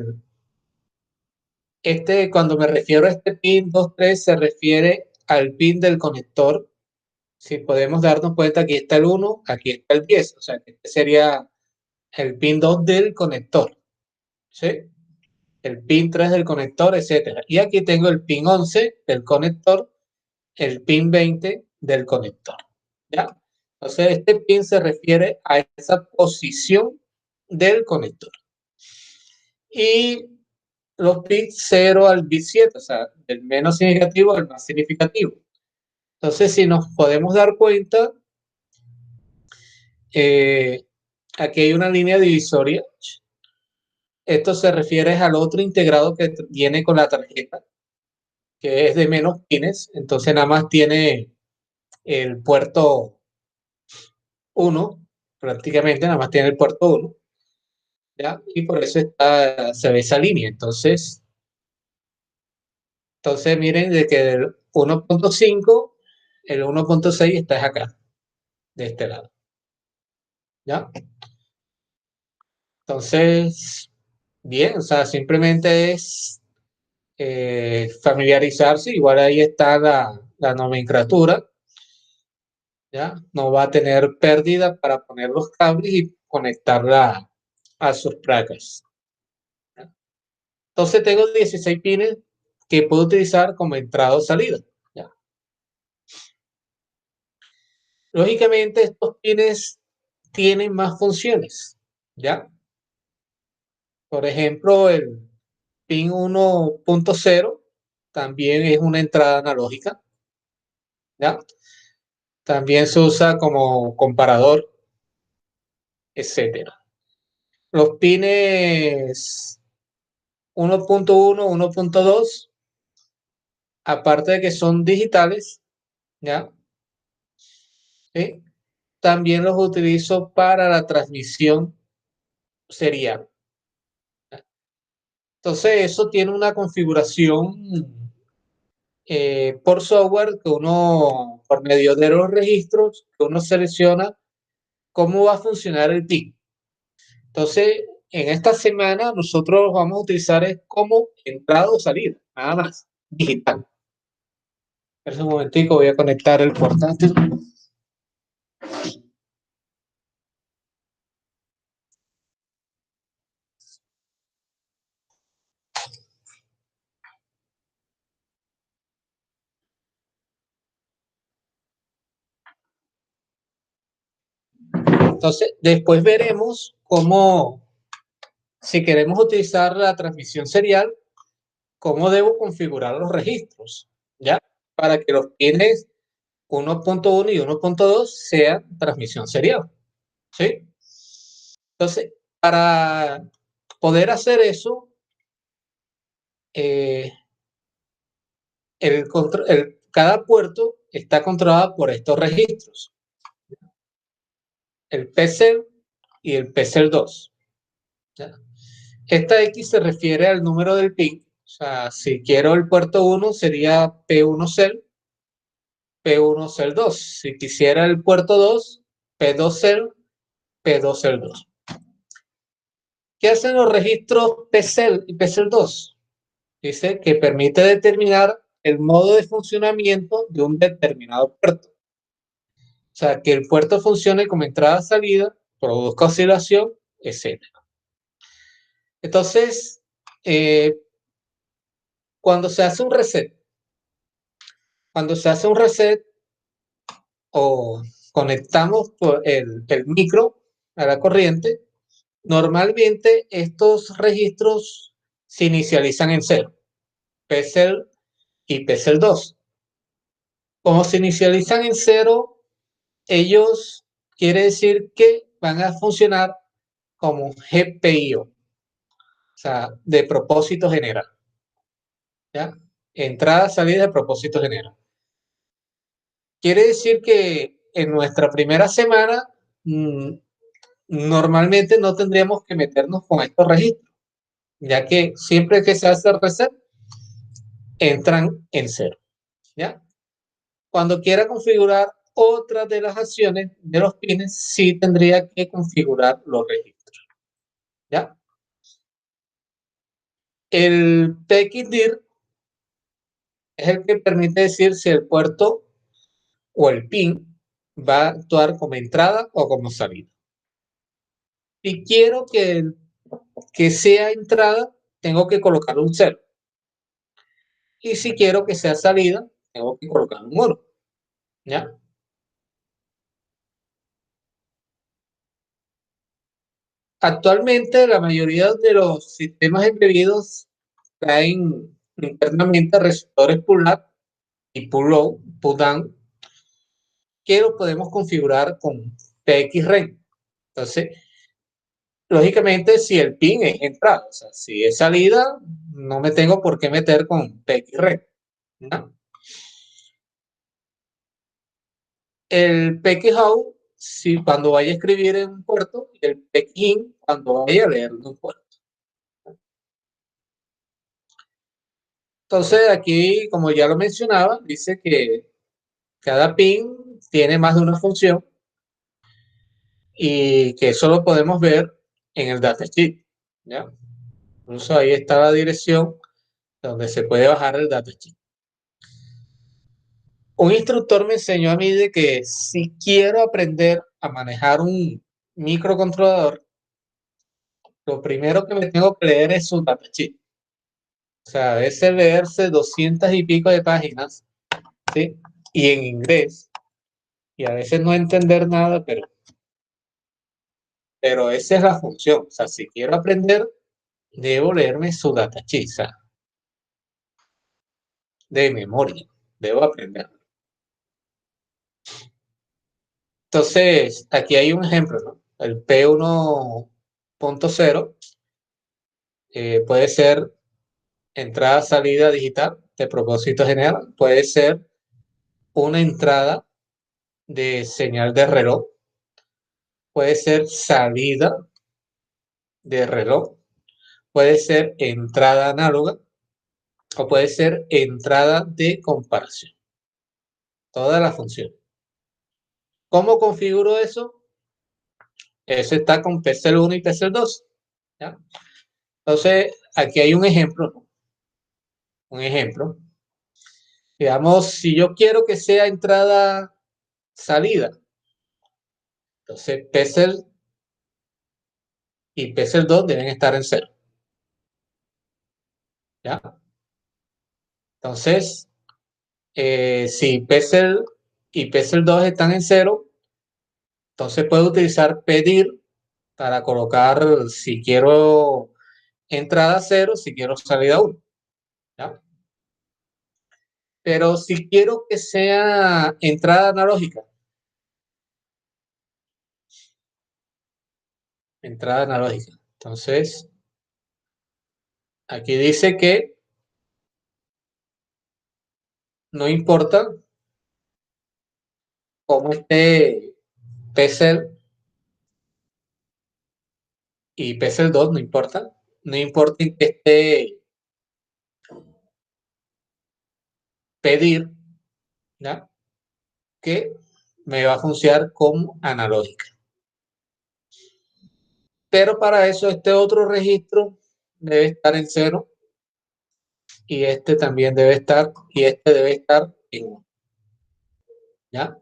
[SPEAKER 1] en cuando me refiero a este pin 2.3, se refiere al pin del conector. Si podemos darnos cuenta, aquí está el 1, aquí está el 10, o sea, que este sería el pin 2 del conector, ¿sí? El pin 3 del conector, etcétera. Y aquí tengo el pin 11 del conector, el pin 20 del conector, ¿ya? Entonces, este pin se refiere a esa posición del conector. Y los bits 0 al bit 7, o sea, del menos significativo al más significativo. Entonces, si nos podemos dar cuenta, aquí hay una línea divisoria. Esto se refiere al otro integrado que viene con la tarjeta, que es de menos pines. Entonces, nada más tiene el puerto 1, prácticamente nada más tiene el puerto 1, ¿ya? Y por eso se ve esa línea. Entonces miren de que el 1.5, el 1.6 está acá, de este lado, ¿ya? Entonces, bien, o sea, simplemente es familiarizarse, igual ahí está la nomenclatura, ¿ya? No va a tener pérdida para poner los cables y conectarla a sus placas, ¿ya? Entonces tengo 16 pines que puedo utilizar como entrada o salida, ¿ya? Lógicamente estos pines tienen más funciones, ¿ya? Por ejemplo, el pin 1.0 también es una entrada analógica, ¿ya? También se usa como comparador, etcétera. Los pines 1.1, 1.2, aparte de que son digitales, ¿ya? ¿Sí? También los utilizo para la transmisión serial. Entonces, eso tiene una configuración por software que uno, por medio de los registros, que uno selecciona cómo va a funcionar el PIN. Entonces, en esta semana nosotros vamos a utilizar es como entrada o salida, nada más, digital. En ese momentico voy a conectar el portátil. Entonces, después veremos cómo, si queremos utilizar la transmisión serial, cómo debo configurar los registros, ¿ya? Para que los pines 1.1 y 1.2 sean transmisión serial, ¿sí? Entonces, para poder hacer eso, eh, cada puerto está controlado por estos registros, el PCL y el PCL2. ¿ya? Esta X se refiere al número del pin. O sea, si quiero el puerto 1 sería P1 cell, P1 cell 2. Si quisiera el puerto 2, P2 cell, P2 cell 2. ¿Qué hacen los registros PCell y PCell2? Dice que permite determinar el modo de funcionamiento de un determinado puerto. O sea, que el puerto funcione como entrada-salida, produzca oscilación, etc. Entonces, eh, cuando se hace un reset, cuando se hace un reset o conectamos el micro a la corriente, normalmente estos registros se inicializan en cero, PCell y PCell2. Como se inicializan en cero, ellos quiere decir que van a funcionar como GPIO, o sea, de propósito general. ¿Ya? Entrada, salida de propósito general. Quiere decir que en nuestra primera semana normalmente no tendríamos que meternos con estos registros, ya que siempre que se hace el reset, entran en cero. ¿Ya? Cuando quiera configurar otras de las acciones de los pines, sí tendría que configurar los registros. ¿Ya? El PXDIR es el que permite decir si el puerto o el pin va a actuar como entrada o como salida. Si quiero que sea entrada, tengo que colocar un 0. Y si quiero que sea salida, tengo que colocar un 1. ¿Ya? Actualmente, la mayoría de los sistemas embebidos traen internamente receptores pull-up y pull-down, que lo podemos configurar con PXREN. Entonces, lógicamente, si el pin es entrada, o sea, si es salida, no me tengo por qué meter con PXREN, ¿no? El PXOUT, si cuando vaya a escribir en un puerto, y el PXIN cuando vaya a leer en un puerto. Entonces, aquí, como ya lo mencionaba, dice que cada pin tiene más de una función y que eso lo podemos ver en el datasheet, ¿ya? Incluso ahí está la dirección donde se puede bajar el datasheet. Un instructor me enseñó a mí de que si quiero aprender a manejar un microcontrolador, lo primero que me tengo que leer es su datasheet. O sea, a veces leerse 200 y pico de páginas, ¿sí? Y en inglés, y a veces no entender nada, pero esa es la función. O sea, si quiero aprender, debo leerme su datasheet, o sea, de memoria, debo aprender. Entonces, aquí hay un ejemplo, ¿no? El P1.0 puede ser entrada-salida digital de propósito general, puede ser una entrada de señal de reloj, puede ser salida de reloj, puede ser entrada análoga o puede ser entrada de comparación. Todas las funciones. ¿Cómo configuro eso? Eso está con PCL 1 y PCL 2. ¿Ya? Entonces, aquí hay un ejemplo, ¿no? Un ejemplo. Digamos, si yo quiero que sea entrada salida, entonces PCL y PCL 2 deben estar en cero. ¿Ya? Entonces, si PCL y PCL 2 están en cero, entonces puedo utilizar pedir para colocar si quiero entrada 0, si quiero salida 1. ¿Ya? Pero si quiero que sea entrada analógica, entrada analógica. Entonces, aquí dice que no importa cómo esté PCL y PCL2, no importa que esté pedir, ¿ya? Que me va a funcionar como analógica. Pero para eso este otro registro debe estar en 0 y este también debe estar, y este debe estar en 1, ¿ya?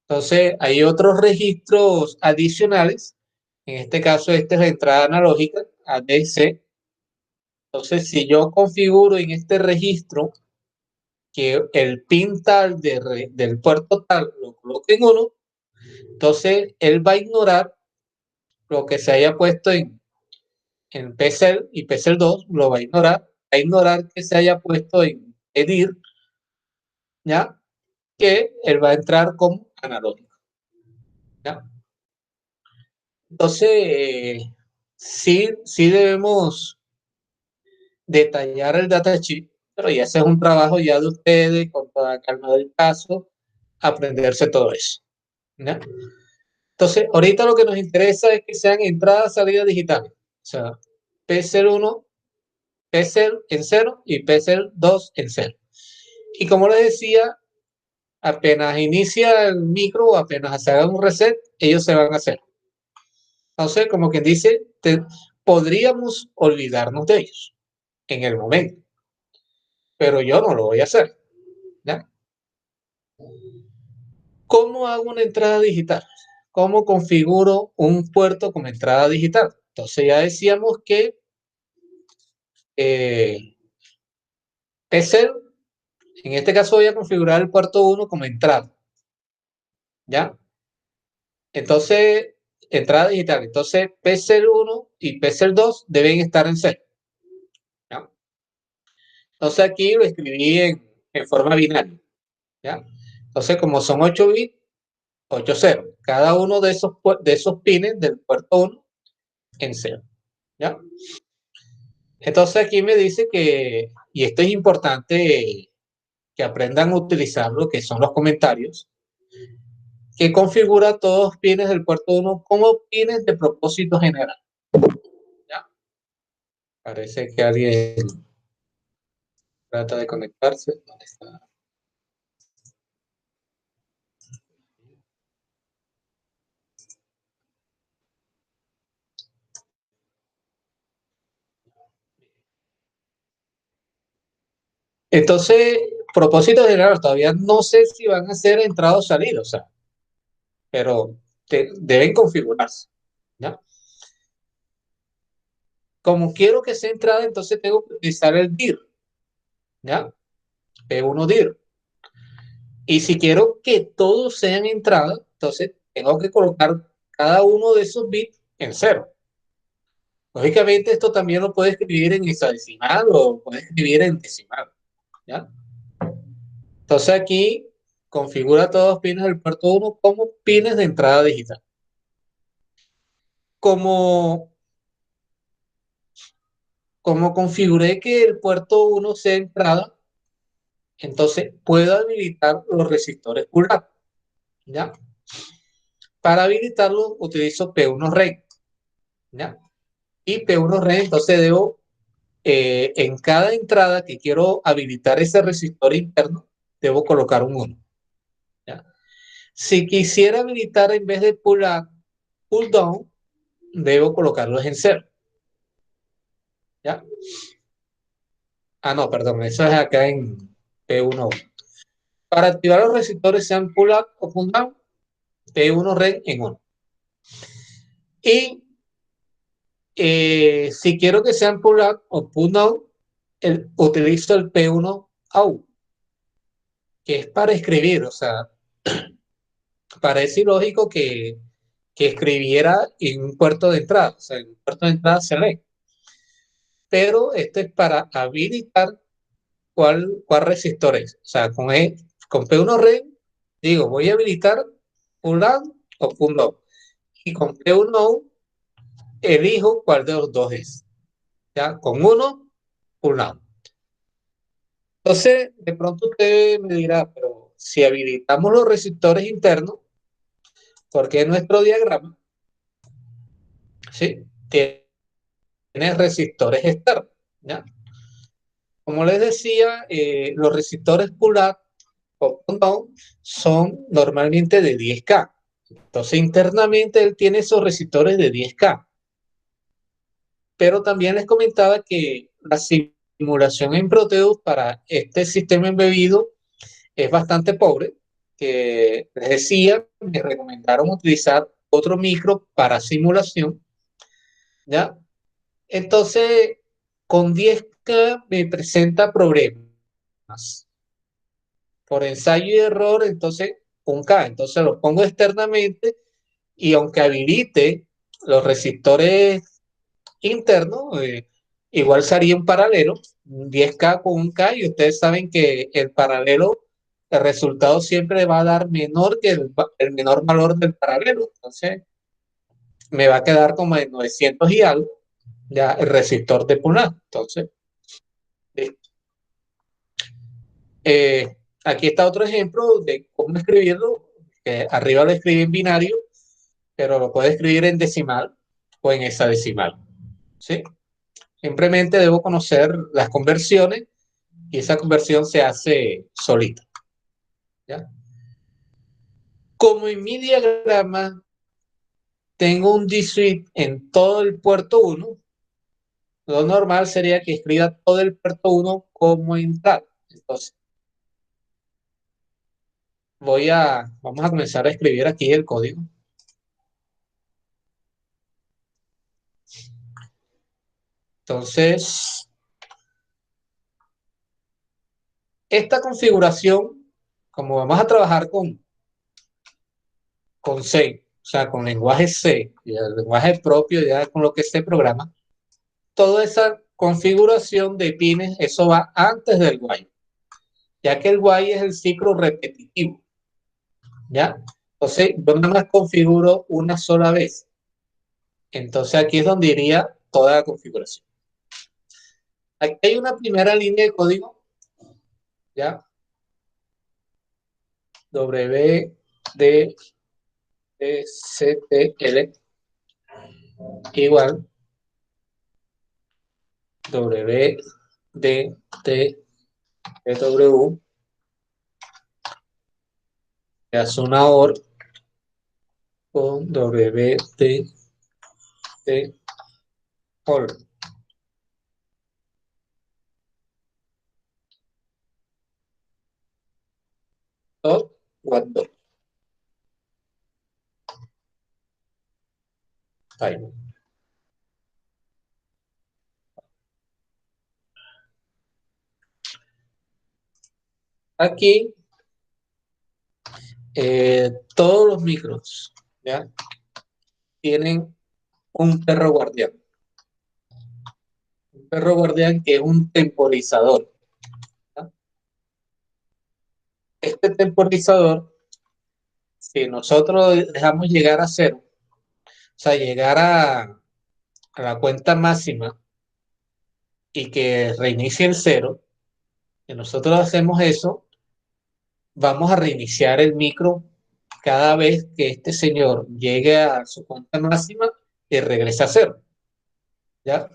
[SPEAKER 1] Entonces hay otros registros adicionales, en este caso este es la entrada analógica, ADC. Entonces si yo configuro en este registro que el pin tal del puerto tal lo coloque en 1, entonces él va a ignorar lo que se haya puesto en PCL y PCL2, lo va a ignorar que se haya puesto en EDIR, ¿ya? Que él va a entrar como analógico, ¿ya? Entonces, sí debemos detallar el datasheet, pero ya ese es un trabajo ya de ustedes, con toda calma del caso, aprenderse todo eso, ¿ya? Entonces, ahorita lo que nos interesa es que sean entradas, salidas digitales. O sea, PCL1, PCL en 0 y PCL2 en 0. Y como les decía, apenas inicia el micro o apenas se haga un reset, ellos se van a hacer. Entonces, como quien dice, podríamos olvidarnos de ellos en el momento, pero yo no lo voy a hacer, ¿ya? ¿Cómo hago una entrada digital? ¿Cómo configuro un puerto como entrada digital? Entonces ya decíamos que PC, en este caso voy a configurar el puerto 1 como entrada, ¿ya? Entonces, entrada digital. Entonces, PCL1 y PCL2 deben estar en 0, ¿ya? Entonces aquí lo escribí en forma binaria, ¿ya? Entonces, como son 8 bits, 8 0. Cada uno de esos pines del puerto 1 en 0, ¿ya? Entonces aquí me dice que, y esto es importante que aprendan a utilizar lo que son los comentarios, que configura todos los pines del puerto 1 como pines de propósito general, ¿ya? Parece que alguien trata de conectarse. ¿Dónde está? Entonces, propósito general, todavía no sé si van a ser entradas o salidas, o sea, pero deben configurarse, ¿ya? Como quiero que sea entrada, entonces tengo que utilizar el DIR, ¿ya? P1 DIR. Y si quiero que todos sean entradas, entonces tengo que colocar cada uno de esos bits en 0. Lógicamente, esto también lo puede escribir en hexadecimal o puede escribir en decimal, ¿ya? Entonces aquí configura todos los pines del puerto 1 como pines de entrada digital. Como, como configuré que el puerto 1 sea entrada, entonces puedo habilitar los resistores pull-up, ¿ya? Para habilitarlo utilizo P1 Reg, ¿ya? Y P1 Reg, entonces debo, en cada entrada que quiero habilitar ese resistor interno, debo colocar un 1, ¿ya? Si quisiera habilitar en vez de pull-up, pull-down, debo colocarlos en 0, ¿ya? Ah, no, perdón, eso es acá en P1. Para activar los resistores, sean pull-up o pull-down, P1 Reg en 1. Y si quiero que sean pull-up o pull-down, utilizo el P1 out, que es para escribir, o sea, parece ilógico que escribiera en un puerto de entrada, o sea, en un puerto de entrada se lee, pero esto es para habilitar cuál resistor es, o sea, con P1 Red, digo, voy a habilitar pull-up o pull-down, y con P1 out, elijo cuál de los dos es, ya, con uno, pull-down. Entonces, de pronto usted me dirá, pero si habilitamos los resistores internos, ¿por qué nuestro diagrama, ¿sí?, tiene resistores externos, ¿ya? Como les decía, los resistores pull-up o pull-down son normalmente de 10K. Entonces, internamente él tiene esos resistores de 10K. Pero también les comentaba que la simulación en Proteus para este sistema embebido es bastante pobre, que les decía, me recomendaron utilizar otro micro para simulación, ¿ya? Entonces, con 10K me presenta problemas. Por ensayo y error, entonces, 1K. Entonces lo pongo externamente y aunque habilite los resistores internos, igual sería un paralelo, 10K con 1K, y ustedes saben que el paralelo, el resultado siempre va a dar menor que el menor valor del paralelo. Entonces, me va a quedar como de 900 y algo, ya el resistor de Puna. Entonces, aquí está otro ejemplo de cómo escribirlo. Arriba lo escribí en binario, pero lo puedo escribir en decimal o en hexadecimal, ¿sí? Simplemente debo conocer las conversiones y esa conversión se hace solita, ¿ya? Como en mi diagrama tengo un G Suite en todo el puerto 1, lo normal sería que escriba todo el puerto 1 como entrada. Entonces, vamos a comenzar a escribir aquí el código. Entonces, esta configuración, como vamos a trabajar con C, o sea, con lenguaje C, y el lenguaje propio ya con lo que se programa, toda esa configuración de pines, eso va antes del while, ya que el while es el ciclo repetitivo, ¿ya? Entonces, yo nada más configuro una sola vez. Entonces, aquí es donde iría toda la configuración. Aquí hay una primera línea de código, ¿ya? WDCTL igual WDTW, que hace una OR con WDT OR. What time. Aquí todos los micros, ¿ya? Tienen un perro guardián. Un perro guardián que es un temporizador, ¿ya? Este temporizador, si nosotros dejamos llegar a cero, o sea, llegar a la cuenta máxima y que reinicie el cero, si nosotros hacemos eso, vamos a reiniciar el micro cada vez que este señor llegue a su cuenta máxima y regrese a cero, ¿ya?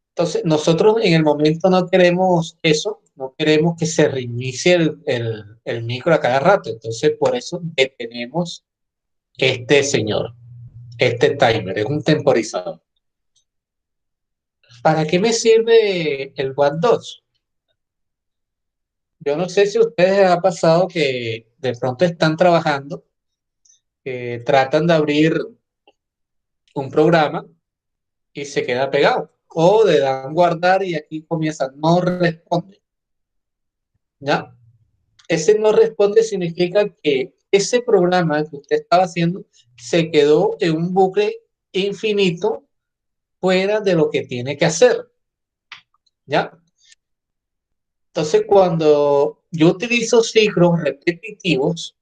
[SPEAKER 1] Entonces, nosotros en el momento no queremos eso, no queremos que se reinicie el micro a cada rato. Entonces, por eso detenemos este señor, este timer, es un temporizador. ¿Para qué me sirve el WAT2? Yo no sé si a ustedes les ha pasado que de pronto están trabajando, que tratan de abrir un programa y se queda pegado. O le dan guardar y aquí comienza, no responde, ¿ya? Ese no responde significa que ese programa que usted estaba haciendo se quedó en un bucle infinito fuera de lo que tiene que hacer, ¿ya? Entonces, cuando yo utilizo ciclos repetitivos,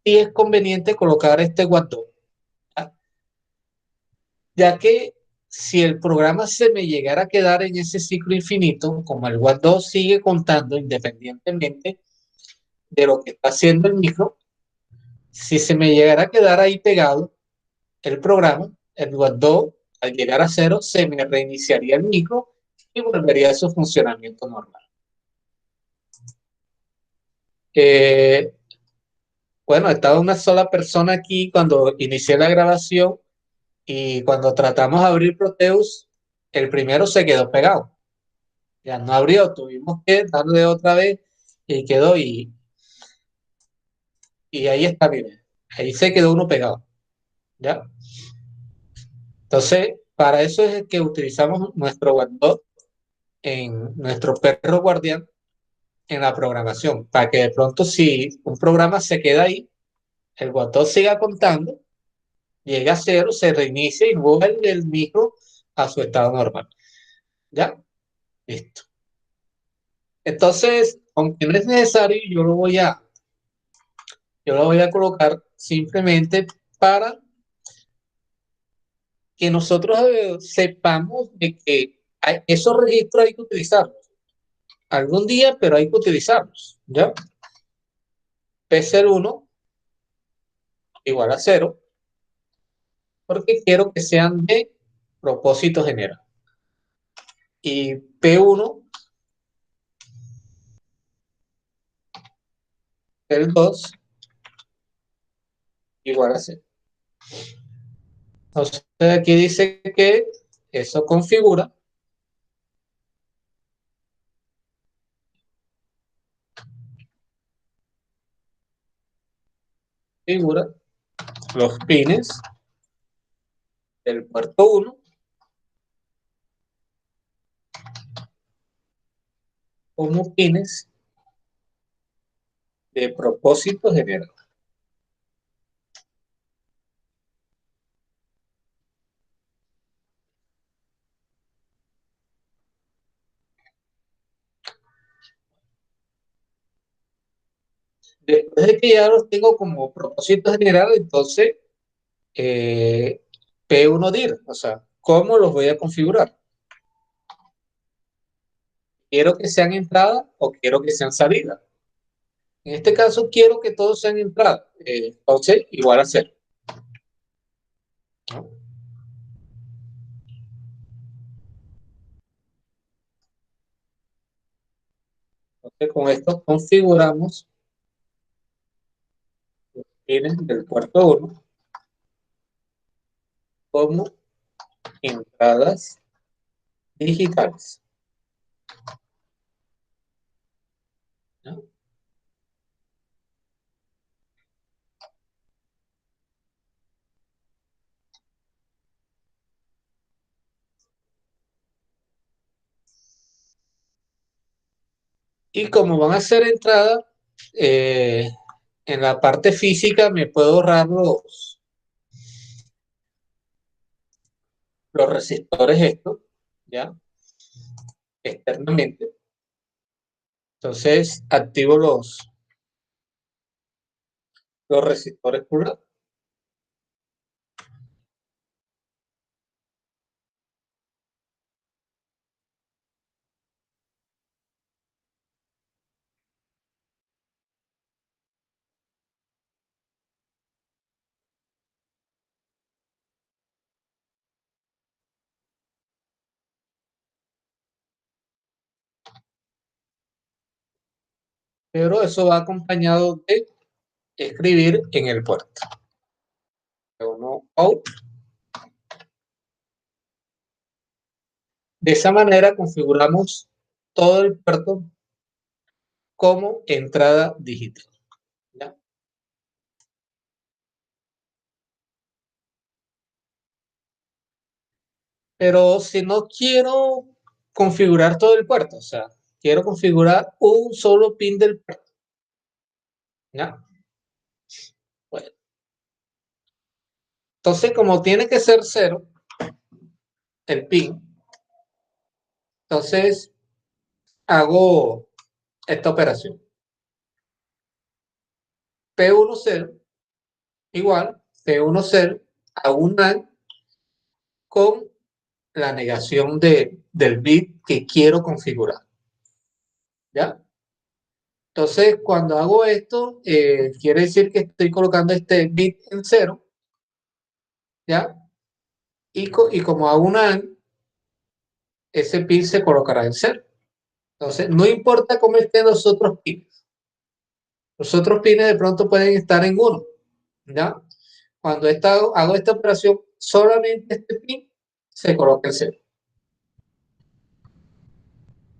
[SPEAKER 1] sí es conveniente colocar este guardó, ¿ya? Ya que si el programa se me llegara a quedar en ese ciclo infinito, como el guardó sigue contando independientemente de lo que está haciendo el micro, si se me llegara a quedar ahí pegado, el programa, el WAP2, al llegar a 0, se me reiniciaría el micro y volvería a su funcionamiento normal. Bueno, estaba una sola persona aquí cuando inicié la grabación y cuando tratamos de abrir Proteus, el primero se quedó pegado. Ya no abrió, tuvimos que darle otra vez y quedó y ahí está, miren, ahí se quedó uno pegado, ¿ya? Entonces, para eso es que utilizamos nuestro WebDoc en nuestro perro guardián en la programación, para que de pronto si un programa se queda ahí, el WebDoc siga contando, llega a cero, se reinicia y vuelve el micro a su estado normal, ¿ya? Listo. Entonces, aunque no es necesario, yo lo voy a colocar simplemente para que nosotros sepamos de que esos registros hay que utilizarlos algún día, pero hay que utilizarlos, ¿ya? P01 igual a 0, porque quiero que sean de propósito general. Y P1, el 2 igual a 0. Entonces aquí dice que eso configura los pines del puerto 1 como pines de propósito general. Después de que ya los tengo como propósito general, entonces P1 dir, o sea, ¿cómo los voy a configurar? ¿Quiero que sean entrada o quiero que sean salida? En este caso, quiero que todos sean entrada. Entonces, igual a 0. ¿No? Entonces, con esto configuramos los pines del puerto 1 como entradas digitales. ¿No? Y como van a ser entradas, en la parte física me puedo ahorrar los resistores estos, ¿ya? Externamente. Entonces, activo los resistores por lado. Pero eso va acompañado de escribir en el puerto. Uno out. De esa manera configuramos todo el puerto como entrada digital. ¿Ya? Pero si no quiero configurar todo el puerto, o sea, quiero configurar un solo pin del puerto. ¿Ya? Bueno, entonces, como tiene que ser 0 el pin, entonces hago esta operación. P10 igual P10 a un NAND con la negación del bit que quiero configurar. ¿Ya? Entonces, cuando hago esto, quiere decir que estoy colocando este bit en 0 ¿ya? Y como a un AND, ese pin se colocará en 0. Entonces, no importa cómo estén los otros pines. Los otros pines de pronto pueden estar en 1, ¿ya? Cuando hago esta operación, solamente este pin se coloca en 0.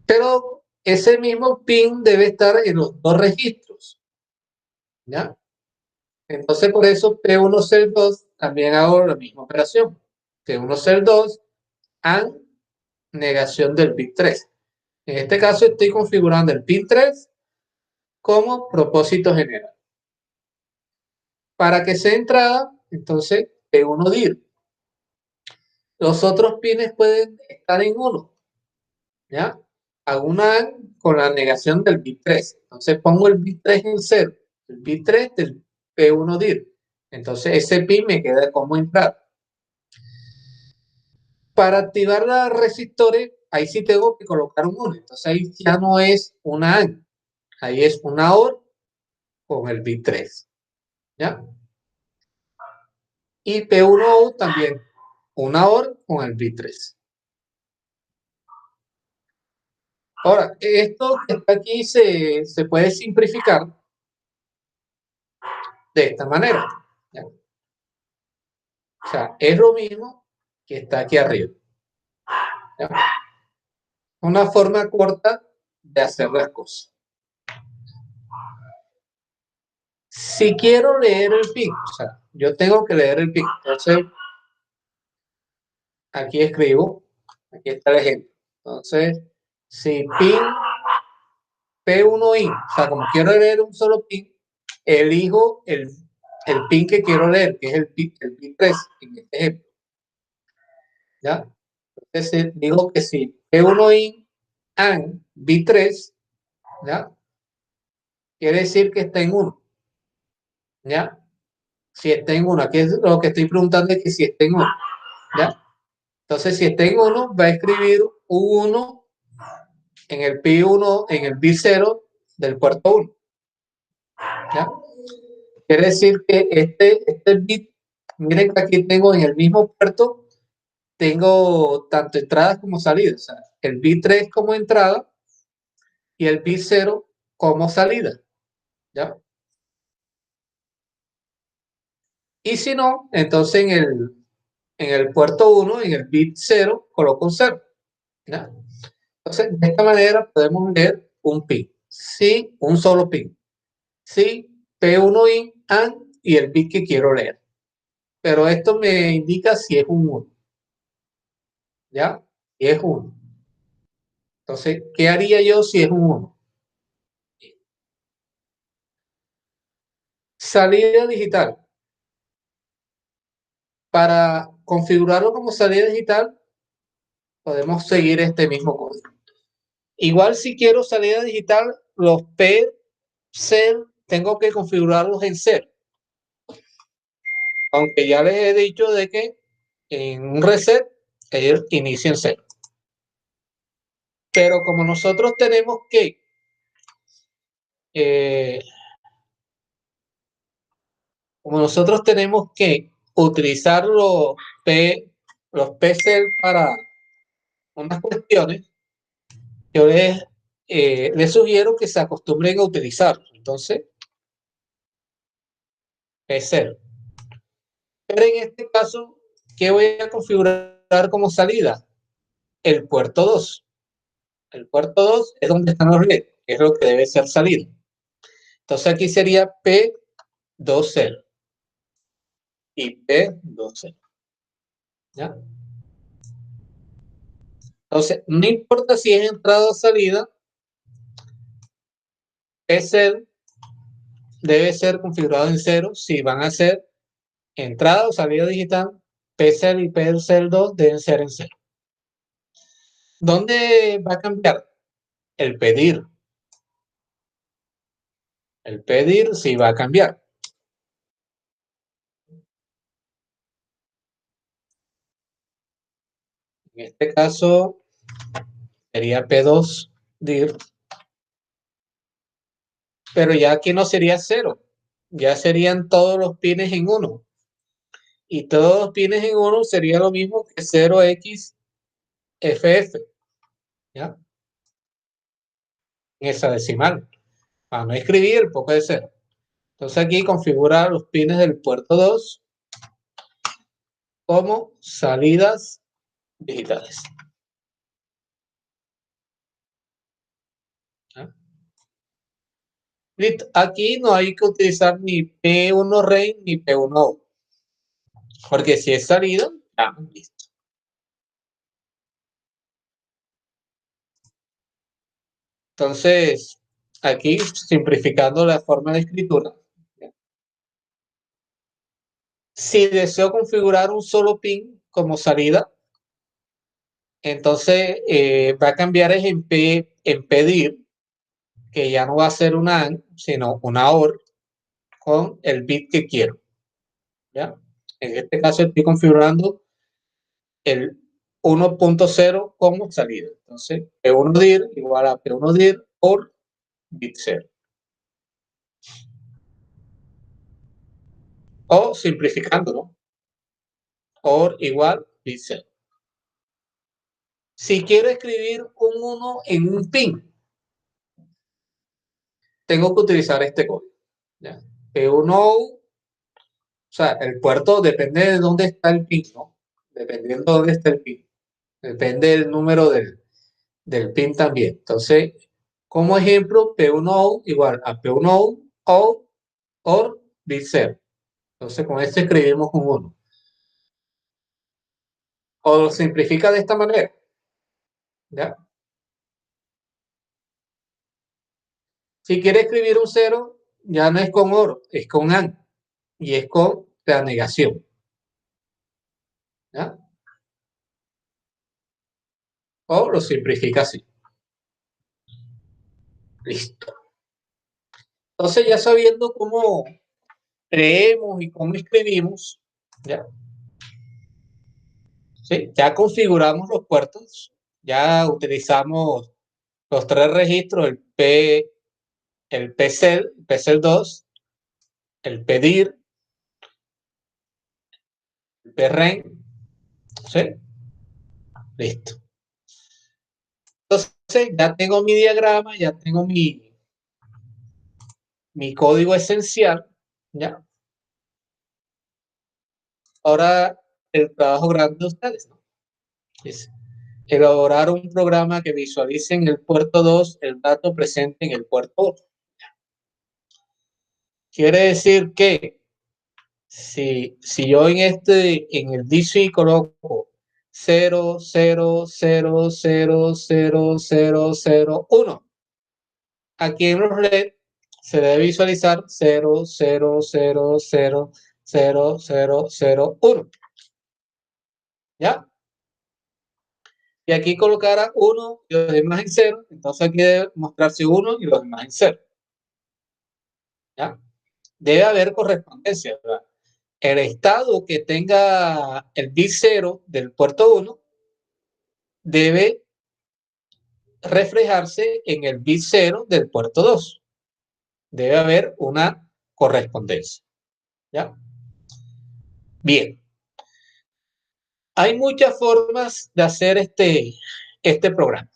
[SPEAKER 1] Pero ese mismo pin debe estar en los dos registros, ¿ya? Entonces, por eso P1 cell 2 también hago la misma operación. P1 cell 2 AND negación del bit 3. En este caso estoy configurando el pin 3 como propósito general. Para que sea entrada, entonces P1 dir. Los otros pines pueden estar en 1, ¿ya? Hago una AND con la negación del bit 3. Entonces pongo el bit 3 en 0. El bit 3 del P1 dir. Entonces ese pin me queda como entrada. Para activar los resistores, ahí sí tengo que colocar un 1. Entonces ahí ya no es una AND. Ahí es una OR con el bit 3. ¿Ya? Y P1O también, una OR con el bit 3. Ahora, esto que está aquí se puede simplificar de esta manera. ¿Ya? O sea, es lo mismo que está aquí arriba. ¿Ya? Una forma corta de hacer las cosas. Si quiero leer el PIN, o sea, yo tengo que leer el PIN. Entonces, aquí escribo, aquí está el ejemplo. Entonces, si PIN P1IN, o sea, como quiero leer un solo PIN, elijo el PIN que quiero leer, que es el PIN 3, en este ejemplo. ¿Ya? Entonces, digo que si P1IN AND bit 3, ¿ya? Quiere decir que está en 1. ¿Ya? Si está en 1, aquí es lo que estoy preguntando es que si está en 1. ¿Ya? Entonces, si está en 1, va a escribir un 1 en el P1, en el bit 0 del puerto 1. ¿Ya? Quiere decir que este bit, miren que aquí tengo en el mismo puerto, tengo tanto entradas como salidas. O sea, el bit 3 como entrada y el bit 0 como salida. ¿Ya? Y si no, entonces en el puerto 1, en el bit 0, coloco un 0. ¿Ya? Entonces, de esta manera podemos leer un pin. Sí, un solo pin. Sí, P1IN AND y el bit que quiero leer. Pero esto me indica si es un 1. ¿Ya? Si es 1. Entonces, ¿qué haría yo si es un 1? Salida digital. Para configurarlo como salida digital, podemos seguir este mismo código. Igual si quiero salida digital, los P, C, tengo que configurarlos en 0. Aunque ya les he dicho de que en un reset, ellos inician 0. Pero como nosotros tenemos que eh, utilizar los PCL para unas cuestiones, yo les sugiero que se acostumbren a utilizarlos. Entonces, PCL. Pero en este caso, ¿qué voy a configurar como salida? El puerto 2. El puerto 2 es donde están los LEDs, que es lo que debe ser salida. Entonces aquí sería P2C y P2C. ¿Ya? Entonces, no importa si es entrada o salida, PCL debe ser configurado en 0 si van a ser entrada o salida digital. PCL y PCL 2 deben ser en 0. ¿Dónde va a cambiar? El pedir. El pedir sí va a cambiar. En este caso sería P2 dir, pero ya aquí no sería 0, ya serían todos los pines en 1. y todos los pines en 1 sería lo mismo que 0xFF, ¿ya? En esa decimal, para no escribir el poco de 0. Entonces aquí configurar los pines del puerto 2 como salidas digitales. ¿Ya? Listo. Aquí no hay que utilizar ni P1 REIN ni P1 out, porque si es salida, ya, listo. Entonces, aquí simplificando la forma de escritura, si deseo configurar un solo pin como salida, entonces va a cambiar en pedir, que ya no va a ser una AND, sino una OR con el bit que quiero. ¿Ya? En este caso estoy configurando el 1.0 como salida. Entonces, P1 dir igual a P1 dir OR bit 0. O simplificándolo, OR igual bit 0. Si quiero escribir un 1 en un pin, tengo que utilizar este código. ¿Ya? P1, o sea, el puerto depende de dónde está el pin, ¿no? Dependiendo de dónde está el pin. Depende del número del pin también. Entonces, como ejemplo, P1O igual a P1O o OR bit 0. Entonces, con esto escribimos un 1. O lo simplifica de esta manera. ¿Ya? Si quiere escribir un 0, ya no es con OR, es con AND. Y es con la negación. ¿Ya? O lo simplifica así. Listo. Entonces, ya sabiendo cómo creemos y cómo escribimos, ¿ya? ¿Sí? Ya configuramos los puertos, ya utilizamos los 3 registros, el PCL, PCL 2, el pedir, el PREN, ¿sí? Listo. Entonces ya tengo mi diagrama, ya tengo mi código esencial, ¿ya? Ahora el trabajo grande de ustedes, ¿no? Es elaborar un programa que visualice en el puerto 2 el dato presente en el puerto 1. Quiere decir que si yo en el DC coloco 0, 0, 0, 0, 0, 0, 0, 1, aquí en los LED se debe visualizar 0, 0, 0, 0, 0, 0, 0, 1. ¿Ya? Y aquí colocara 1 y los demás en 0, entonces aquí debe mostrarse 1 y los demás en 0. ¿Ya? Debe haber correspondencia, ¿verdad? El estado que tenga el bit 0 del puerto 1 debe reflejarse en el bit 0 del puerto 2. Debe haber una correspondencia. ¿Ya? Bien. Hay muchas formas de hacer este programa.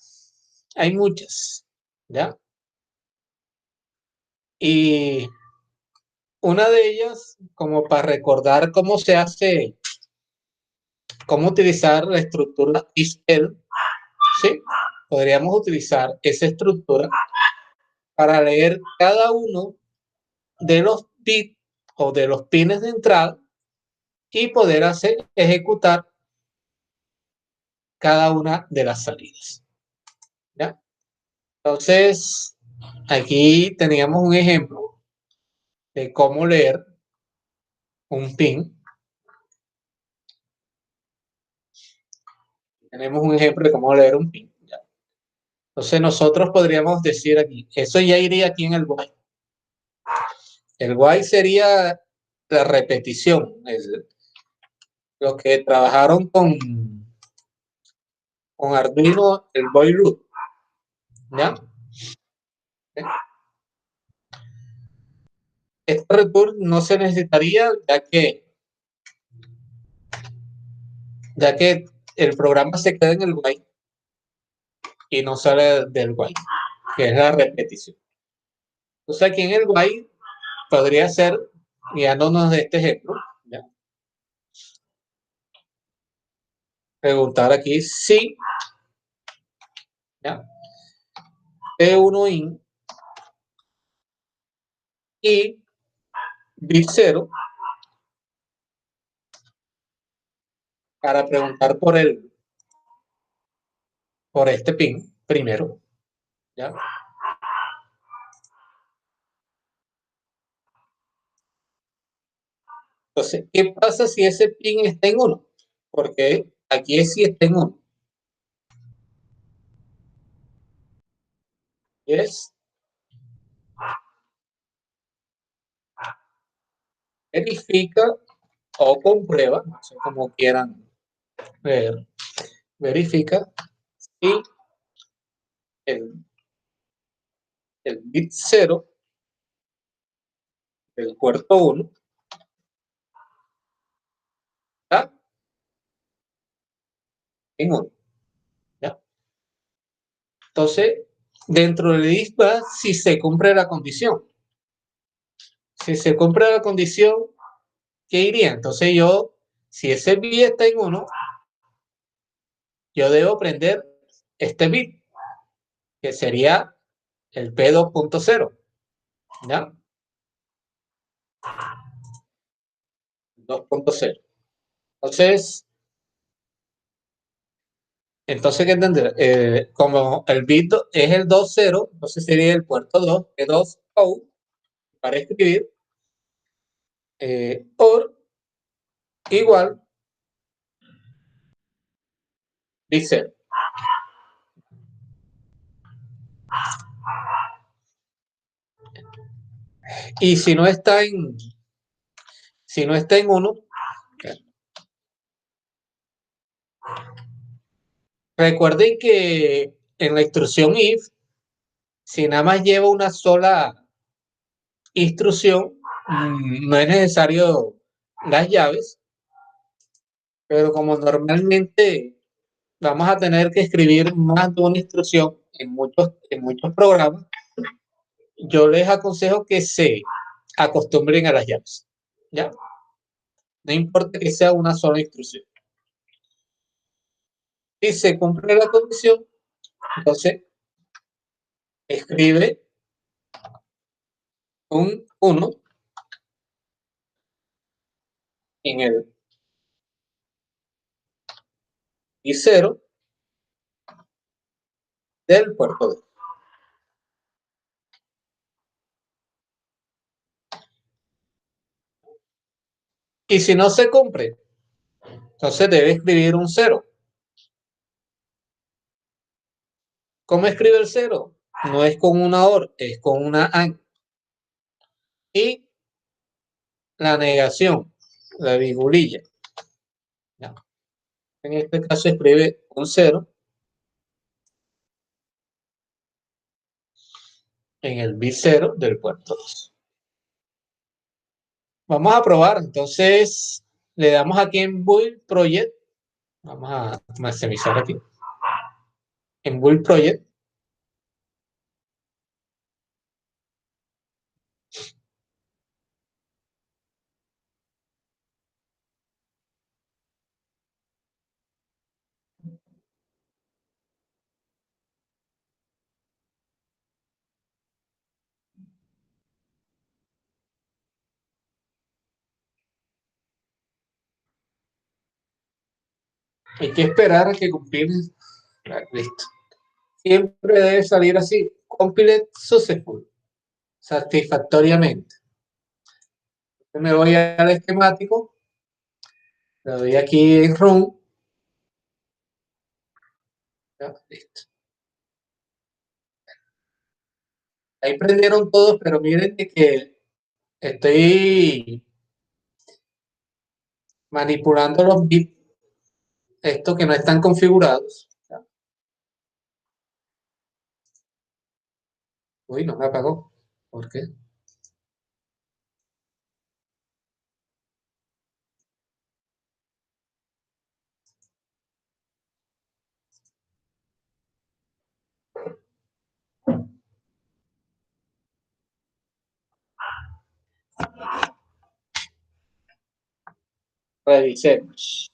[SPEAKER 1] Hay muchas. ¿Ya? Y una de ellas, como para recordar cómo se hace, cómo utilizar la estructura ISL, ¿sí? Podríamos utilizar esa estructura para leer cada uno de los bits o de los pines de entrada y poder ejecutar cada una de las salidas. ¿Ya? Entonces, aquí teníamos un ejemplo de cómo leer un pin. Tenemos un ejemplo de cómo leer un pin. ¿Ya? Entonces, nosotros podríamos decir aquí, eso ya iría aquí en el while. El while sería la repetición. Los que trabajaron con Arduino, el while loop. ¿Ya? Este return no se necesitaría, ya que ya que el programa se queda en el while y no sale del while, que es la repetición. Entonces aquí en el while podría ser, guiándonos de este ejemplo, ¿ya? Preguntar aquí si, ¿ya? P1 in y bit 0 para preguntar por este pin primero, ¿ya? Entonces, ¿qué pasa si ese pin está en 1? Porque aquí es si está en 1. Es verifica o comprueba, no sé cómo quieran ver, verifica si el, el bit 0 del puerto 1 está en 1. ¿Ya? Entonces, dentro del if va si se cumple la condición. Si se cumple la condición, ¿qué iría? Entonces si ese bit está en 1, yo debo prender este bit, que sería el P2.0. ¿Ya? 2.0. Entonces, ¿qué entender? Como el bit es el 2.0, entonces sería el puerto 2, P2 out, para escribir, or igual bit 0. Y si no está en 1, recuerden que en la instrucción if, si nada más lleva una sola instrucción, no es necesario las llaves, pero como normalmente vamos a tener que escribir más de una instrucción en muchos programas, yo les aconsejo que se acostumbren a las llaves. ¿Ya? No importa que sea una sola instrucción. Si se cumple la condición, entonces escribe un 1 en el y 0 del puerto 2. Y si no se cumple, entonces debe escribir un 0. ¿Cómo escribe el 0? No es con una OR, es con una AND. Y la negación, la virgulilla. ¿Ya? En este caso escribe un 0 en el bit 0 del puerto 2. Vamos a probar, entonces le damos aquí en Build Project. Vamos a maximizar aquí. En Build Project. Hay que esperar a que compile. Listo. Siempre debe salir así. Compile successful. Satisfactoriamente. Me voy al esquemático. Le doy aquí en Run. Ya, listo. Ahí prendieron todos, pero miren que estoy manipulando los bits, estos que no están configurados. Uy, no me apagó. ¿Por qué? Revisemos.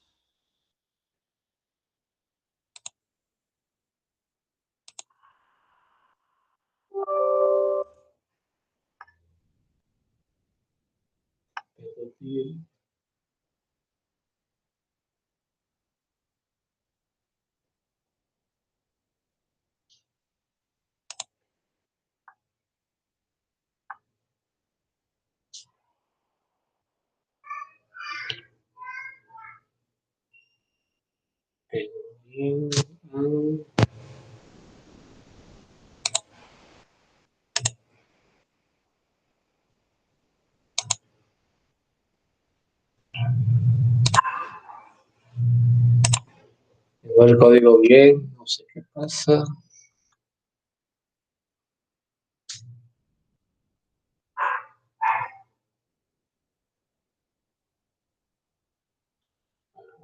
[SPEAKER 1] Tengo el código bien, no sé qué pasa.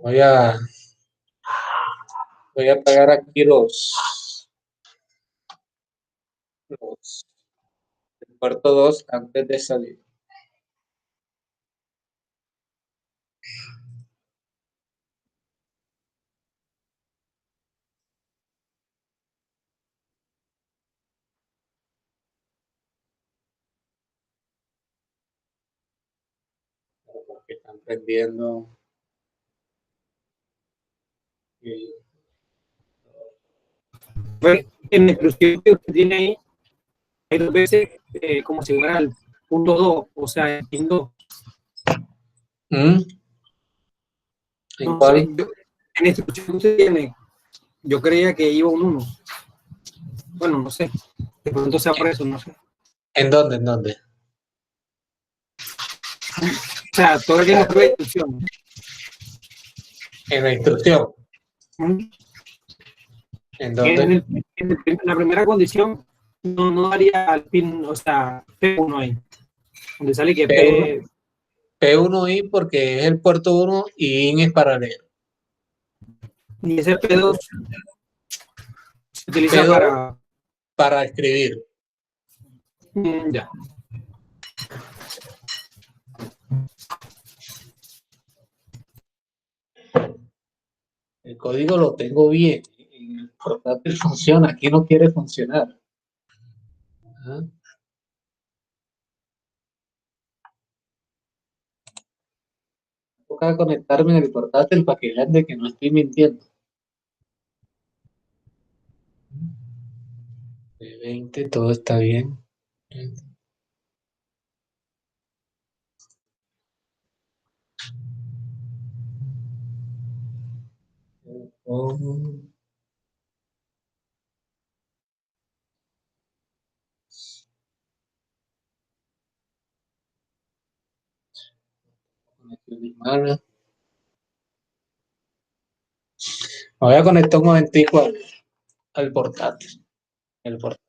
[SPEAKER 1] Voy a apagar aquí el puerto 2 antes de salir. Porque están prendiendo.
[SPEAKER 2] En la instrucción que usted tiene ahí, hay dos veces como si fuera el punto 2, o sea, en 2.
[SPEAKER 1] ¿En
[SPEAKER 2] No sé,
[SPEAKER 1] cuál?
[SPEAKER 2] en la instrucción que usted tiene, yo creía que iba un 1. Bueno, no sé. De pronto sea por eso, no sé.
[SPEAKER 1] ¿En dónde? ¿En dónde?
[SPEAKER 2] O sea, todavía no tuve instrucción.
[SPEAKER 1] En la instrucción.
[SPEAKER 2] ¿Mm?
[SPEAKER 1] ¿En dónde?
[SPEAKER 2] En la primera condición no daría al pin, o sea, P1 ahí, donde sale que
[SPEAKER 1] P1,
[SPEAKER 2] P,
[SPEAKER 1] P1I porque es el puerto 1 y IN es paralelo.
[SPEAKER 2] y ese P2 se utiliza
[SPEAKER 1] P2
[SPEAKER 2] para...
[SPEAKER 1] para escribir.
[SPEAKER 2] Ya.
[SPEAKER 1] El código lo tengo bien. En el portátil funciona, aquí no quiere funcionar. ¿Ah? Toca conectarme en el portátil para que vean de que no estoy mintiendo. De 20, todo está bien. Me voy a conectar un momentico al portátil. El portátil.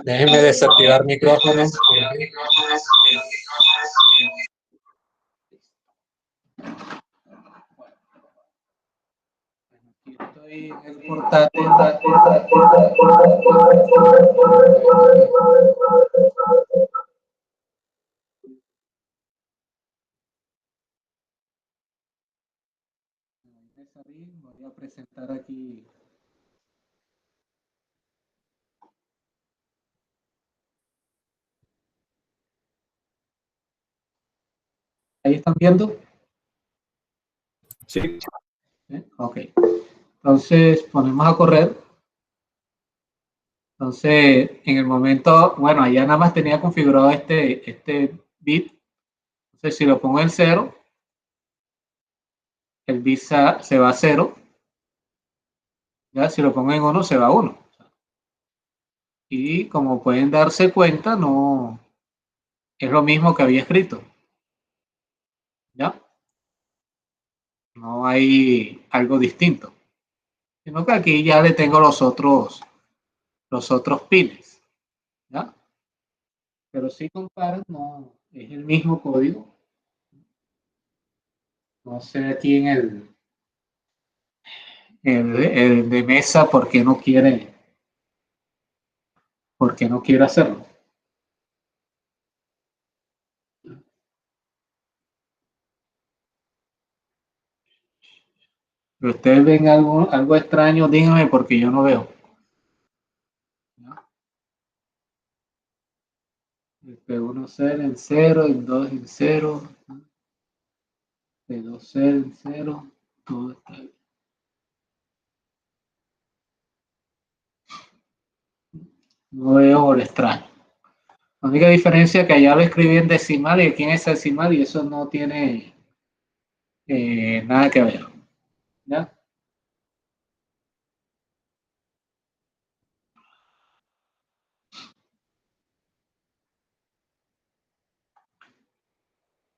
[SPEAKER 1] Déjenme desactivar micrófono. Aquí estoy en el portátil. Voy a presentar aquí. ¿Ahí están viendo?
[SPEAKER 2] Sí.
[SPEAKER 1] Ok. Entonces ponemos a correr. Entonces, en el momento, bueno, allá nada más tenía configurado este bit. Entonces, si lo pongo en 0, el bit se va a 0. Ya, si lo pongo en 1, se va a 1. Y como pueden darse cuenta, no es lo mismo que había escrito. ¿Ya? No hay algo distinto. Sino que aquí ya le tengo los otros pines, ¿ya? Pero si comparan, no, es el mismo código. No sé aquí en el de mesa por qué no quiere hacerlo. Si ustedes ven algo extraño, díganme porque yo no veo. ¿Ya? El P1 ser en 0, el 2 en 0, P2 ser en 0, todo está bien. No veo el extraño. La única diferencia es que allá lo escribí en decimal y aquí en hexadecimal y eso no tiene nada que ver. ¿Ya?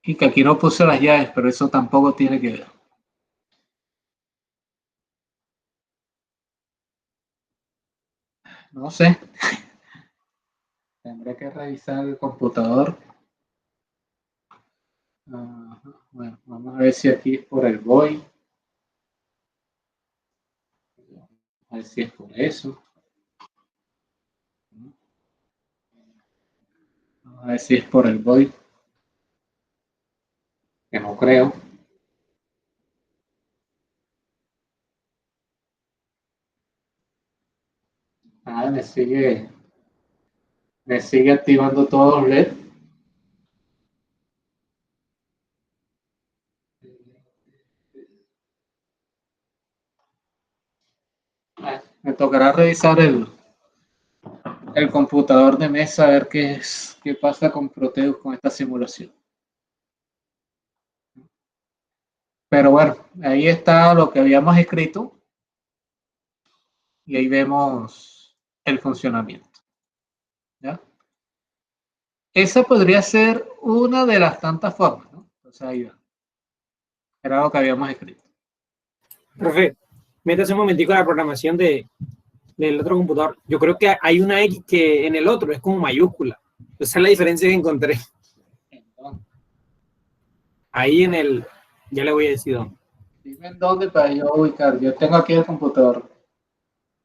[SPEAKER 1] Y que aquí no puse las llaves, pero eso tampoco tiene que ver. No sé. Tendré que revisar el computador. Bueno, vamos a ver si aquí es por el void. A ver si es por eso. Vamos a ver si es por el void. Que no creo. Ah, me sigue activando todos los LED. Me tocará revisar el computador de mesa a ver qué pasa con Proteus con esta simulación. Pero bueno, ahí está lo que habíamos escrito y ahí vemos el funcionamiento. ¿Ya? Esa podría ser una de las tantas formas, ¿no? Entonces ahí va. Era lo que habíamos escrito.
[SPEAKER 2] Profe, métase un momentico a la programación del otro computador. Yo creo que hay una X que en el otro es como mayúscula. Esa es la diferencia que encontré.
[SPEAKER 1] Entonces,
[SPEAKER 2] Ahí en el, ya le voy a decir dónde.
[SPEAKER 1] dime en dónde para yo ubicar. Yo tengo aquí el computador.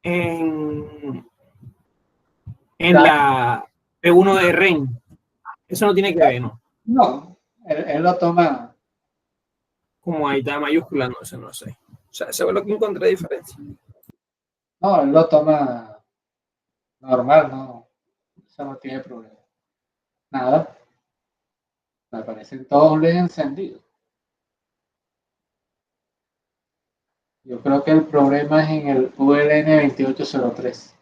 [SPEAKER 2] En, en
[SPEAKER 1] Da-
[SPEAKER 2] la P1 de REN. Eso no tiene que ver, ¿no?
[SPEAKER 1] No, él lo toma.
[SPEAKER 2] Como ahí está mayúscula, no sé, no sé. O sea, eso es lo que encontré de diferencia.
[SPEAKER 1] No, él lo toma normal, no. Eso no tiene problema. Nada. Me aparecen todos LED encendidos. Yo creo que el problema es en el ULN 2803.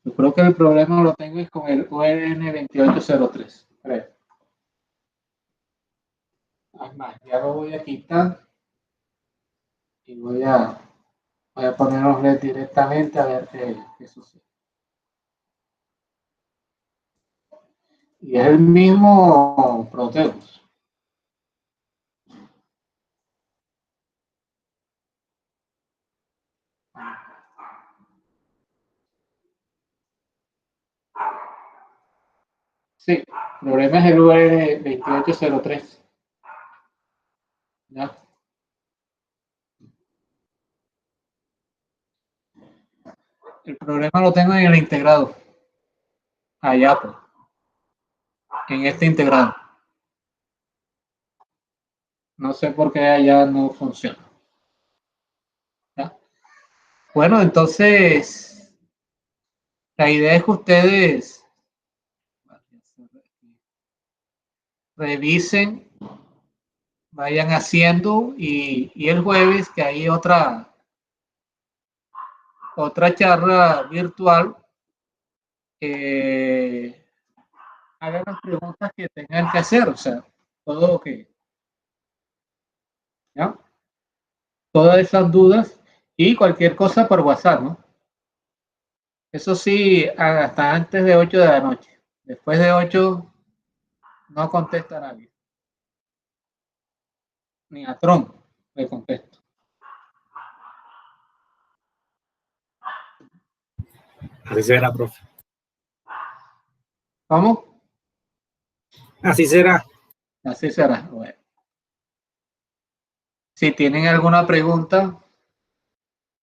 [SPEAKER 1] Yo creo que el problema lo tengo es con el ULN 2803. Creo. Además, ya lo voy a quitar y voy a poner los LED directamente a ver qué sucede. Y es el mismo Proteus. Sí, el problema es el ULN 2803. ¿Ya? El problema lo tengo en el integrado. Allá, pues, en este integrado. No sé por qué allá no funciona. ¿Ya? Bueno, entonces, la idea es que ustedes revisen, vayan haciendo y el jueves que hay otra charla virtual, eh, hagan las preguntas que tengan que hacer, o sea, todo lo que, ¿ya? Todas esas dudas y cualquier cosa por WhatsApp, ¿no? Eso sí, hasta antes de 8 de la noche. Después de 8 no contesta a nadie. Ni a Trump le contesto.
[SPEAKER 2] Así será, profe.
[SPEAKER 1] ¿Cómo?
[SPEAKER 2] Así será.
[SPEAKER 1] Así será. Bueno. Si tienen alguna pregunta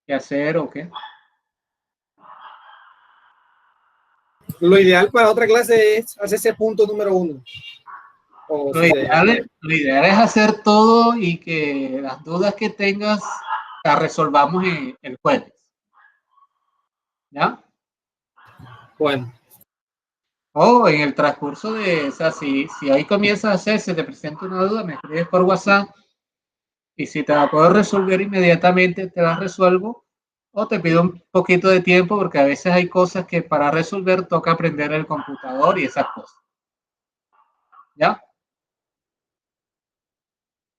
[SPEAKER 1] que hacer o qué.
[SPEAKER 2] Lo ideal para otra clase es hacer ese punto número 1.
[SPEAKER 1] Lo ideal es hacer todo y que las dudas que tengas las resolvamos el jueves. ¿Ya?
[SPEAKER 2] Bueno.
[SPEAKER 1] O en el transcurso de, o sea, si ahí comienzas a hacer, se te presenta una duda, me escribes por WhatsApp y si te la puedo resolver inmediatamente, te la resuelvo o te pido un poquito de tiempo porque a veces hay cosas que para resolver toca aprender el computador y esas cosas. ¿Ya?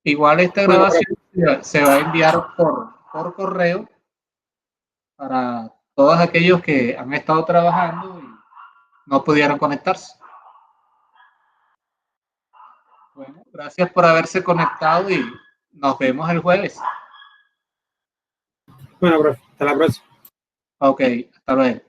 [SPEAKER 1] Igual esta
[SPEAKER 2] Bueno,
[SPEAKER 1] grabación se va a enviar por correo para todos aquellos que han estado trabajando y no pudieron conectarse. Bueno, gracias por haberse conectado y nos vemos el jueves.
[SPEAKER 2] bueno, profe, hasta la próxima.
[SPEAKER 1] Ok, hasta luego.